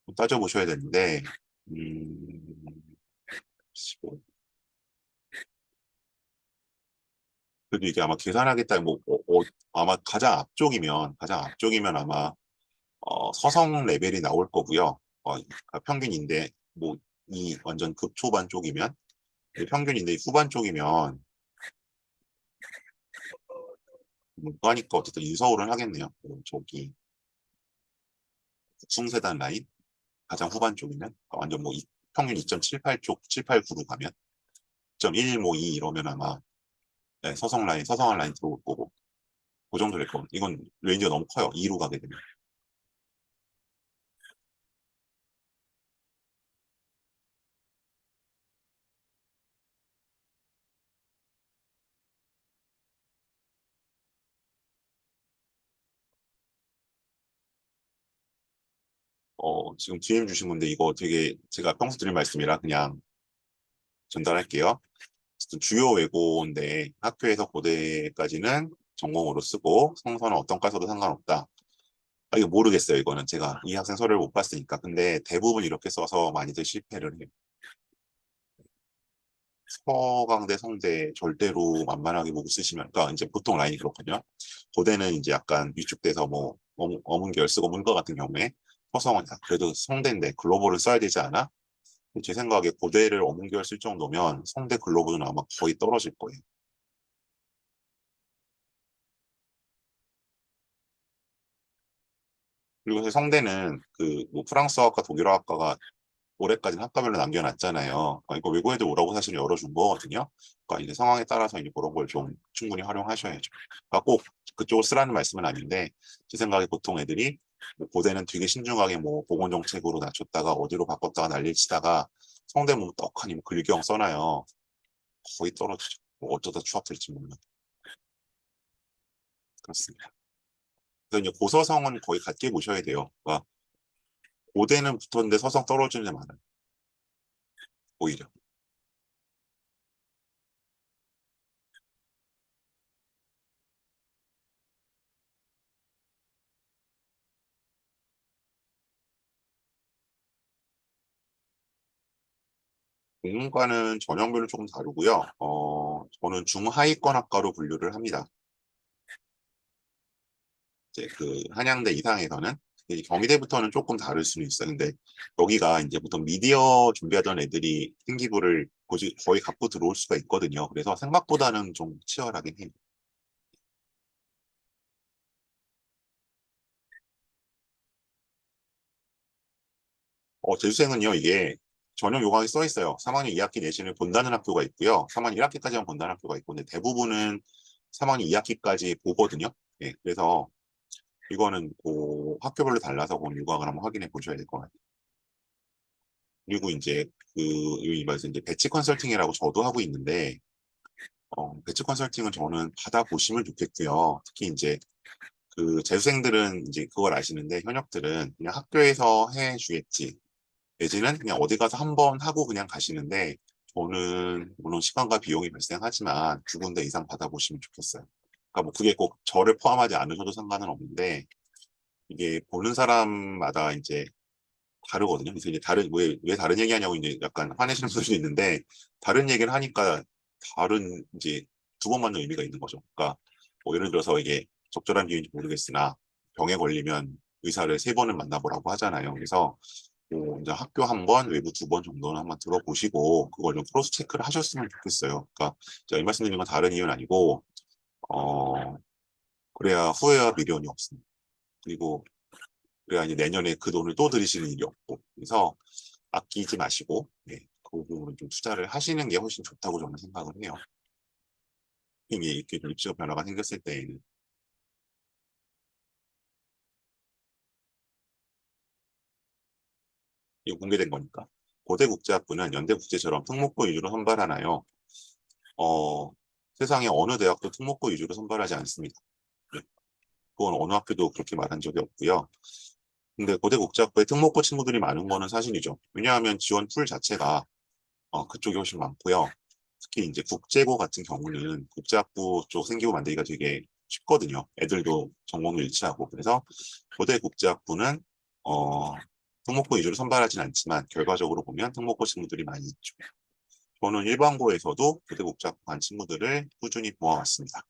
좀 따져보셔야 되는데 음, 그래도 이게 아마 계산하겠다 아마 가장 앞쪽이면 아마 서성 레벨이 나올 거고요. 그러니까 평균인데 뭐 이 완전 극초반 쪽이면 평균인데 후반 쪽이면 문과니까 어쨌든 인서울은 하겠네요. 저기 국숭세단 라인 가장 후반 쪽이면 완전 평균 2.78 쪽 789로 가면 2.1 뭐 2 이러면 아마 네, 서성한 라인 들어올 거고 그 정도 될 거고 이건 레인지가 너무 커요. 2로 가게 되면. 지금 DM 주신 건데 이거 되게 제가 평소 드린 말씀이라 그냥 전달할게요. 어쨌든 주요 외고인데 학교에서 고대까지는 전공으로 쓰고 성서는 어떤 과 써도 상관없다. 이거 모르겠어요. 이거는 제가 이 학생 서류를 못 봤으니까. 근데 대부분 이렇게 써서 많이들 실패를 해요. 서강대, 성대 절대로 만만하게 보고 쓰시면, 그러니까 이제 보통 라인이 그렇거든요. 고대는 이제 약간 위축돼서 뭐 어문계열 쓰고 문과 같은 경우에 서성은 그래도 성대인데 글로벌을 써야 되지 않아? 제 생각에 고대를 어문계열 쓸 정도면 성대 글로벌은 아마 거의 떨어질 거예요. 그리고 사실 성대는 그 뭐 프랑스어학과 독일어학과가 올해까지는 학과별로 남겨놨잖아요. 이거 외고 애들 오라고 사실 열어준 거거든요. 그러니까 이제 상황에 따라서 이제 그런 걸 좀 충분히 활용하셔야죠. 그러니까 꼭 그쪽을 쓰라는 말씀은 아닌데 제 생각에 보통 애들이 뭐 고대는 되게 신중하게 뭐 보건 정책으로 낮췄다가 어디로 바꿨다가 난리를 치다가 성대 보면 떡하니 뭐 글경 써놔요. 거의 떨어지죠. 뭐 어쩌다 추합될지 몰라. 그렇습니다. 그래서 이제 고서성은 거의 같게 보셔야 돼요. 그러니까 고대는 붙었는데 서성 떨어지는 게 많아요. 오히려. 공문과는 전형별로 조금 다르고요. 저는 중하위권 학과로 분류를 합니다. 이제 그 한양대 이상에서는 이제 경희대부터는 조금 다를 수는 있어요. 근데 여기가 이제 보통 미디어 준비하던 애들이 생기부를 거의 갖고 들어올 수가 있거든요. 그래서 생각보다는 좀 치열하긴 해요. 재수생은요, 이게 전형 요강에 써 있어요. 3학년 2학기 내신을 본다는 학교가 있고요. 3학년 1학기까지만 본다는 학교가 있고, 근데 대부분은 3학년 2학기까지 보거든요. 예, 그래서 이거는 그 학교별로 달라서 그 요강을 한번 확인해 보셔야 될 것 같아요. 그리고 이제 여기 말해서 이제 배치 컨설팅이라고 저도 하고 있는데, 배치 컨설팅은 저는 받아보시면 좋겠고요. 특히 이제 그 재수생들은 이제 그걸 아시는데 현역들은 그냥 학교에서 해주겠지. 내지는 그냥 어디 가서 한 번 하고 그냥 가시는데 저는 물론 시간과 비용이 발생하지만 두 군데 이상 받아보시면 좋겠어요. 그러니까 뭐 그게 꼭 저를 포함하지 않으셔도 상관은 없는데 이게 보는 사람마다 이제 다르거든요. 그래서 이제 왜 다른 얘기하냐고 이제 약간 화내시는 분들도 있는데 다른 얘기를 하니까 다른 이제 두 번 맞는 의미가 있는 거죠. 그러니까 뭐 예를 들어서 이게 적절한 비유인지 모르겠으나 병에 걸리면 의사를 세 번은 만나보라고 하잖아요. 그래서 뭐 이제 학교 한 번, 외부 두 번 정도는 한번 들어보시고 그걸 좀 크로스 체크를 하셨으면 좋겠어요. 그러니까 제가 이 말씀드리는 건 다른 이유는 아니고 어 그래야 후회와 미련이 없습니다. 그리고 그래야 이제 내년에 그 돈을 또 들이시는 일이 없고 그래서 아끼지 마시고 네, 그 부분을 좀 투자를 하시는 게 훨씬 좋다고 저는 생각을 해요. 이게 이렇게 좀 입시적 변화가 생겼을 때에는 이거 공개된 거니까. 고대국제학부는 연대국제처럼 특목고 위주로 선발하나요? 어, 세상에 어느 대학도 특목고 위주로 선발하지 않습니다. 네, 그건 어느 학교도 그렇게 말한 적이 없고요. 근데 고대국제학부에 특목고 친구들이 많은 거는 사실이죠. 왜냐하면 지원 풀 자체가 그쪽이 훨씬 많고요. 특히 이제 국제고 같은 경우는 국제학부 쪽 생기부 만들기가 되게 쉽거든요. 애들도 전공도 일치하고. 그래서 고대 국제학부는 어, 특목고 위주로 선발하진 않지만 결과적으로 보면 특목고 친구들이 많이 있죠. 저는 일반고에서도 고대 국제학부 간 친구들을 꾸준히 모아왔습니다.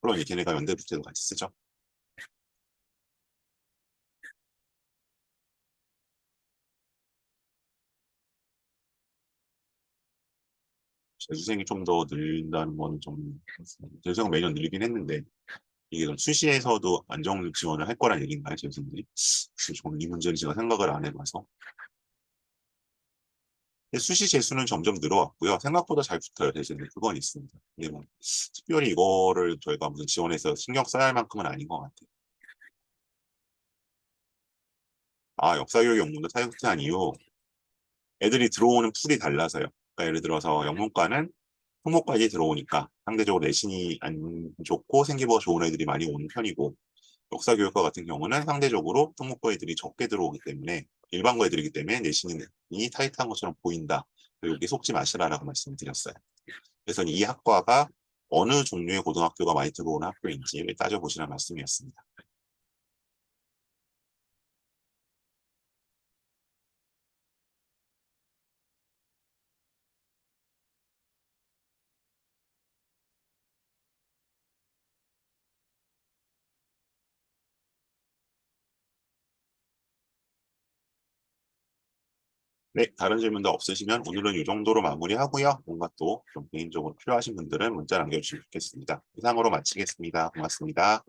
물론 이제 걔네가 연대 국제도 같이 쓰죠. 재수생이 좀 더 늘다는 건 좀, 재수생은 매년 늘긴 했는데, 이게 그럼 수시에서도 안정 지원을 할 거란 얘기인가요, 재수생들이? 저는 이 문제는 제가 생각을 안 해봐서. 근데 수시 재수는 점점 늘어왔고요. 생각보다 잘 붙어요, 대신에. 그건 있습니다. 근데 뭐, 특별히 이거를 저희가 무슨 지원해서 신경 써야 할 만큼은 아닌 것 같아요. 아, 역사교육 연구도 타협한 이유, 애들이 들어오는 풀이 달라서요. 그러니까 예를 들어서 영문과는 특목까지 들어오니까 상대적으로 내신이 안 좋고 생기부가 좋은 애들이 많이 오는 편이고, 역사교육과 같은 경우는 상대적으로 특목고 애들이 적게 들어오기 때문에 일반고 애들이기 때문에 내신이 타이트한 것처럼 보인다. 여기 속지 마시라라고 말씀드렸어요. 그래서 이 학과가 어느 종류의 고등학교가 많이 들어오는 학교인지를 따져보시라는 말씀이었습니다. 네, 다른 질문도 없으시면 오늘은 이 정도로 마무리하고요. 뭔가 또 좀 개인적으로 필요하신 분들은 문자 남겨주시면 좋겠습니다. 이상으로 마치겠습니다. 고맙습니다.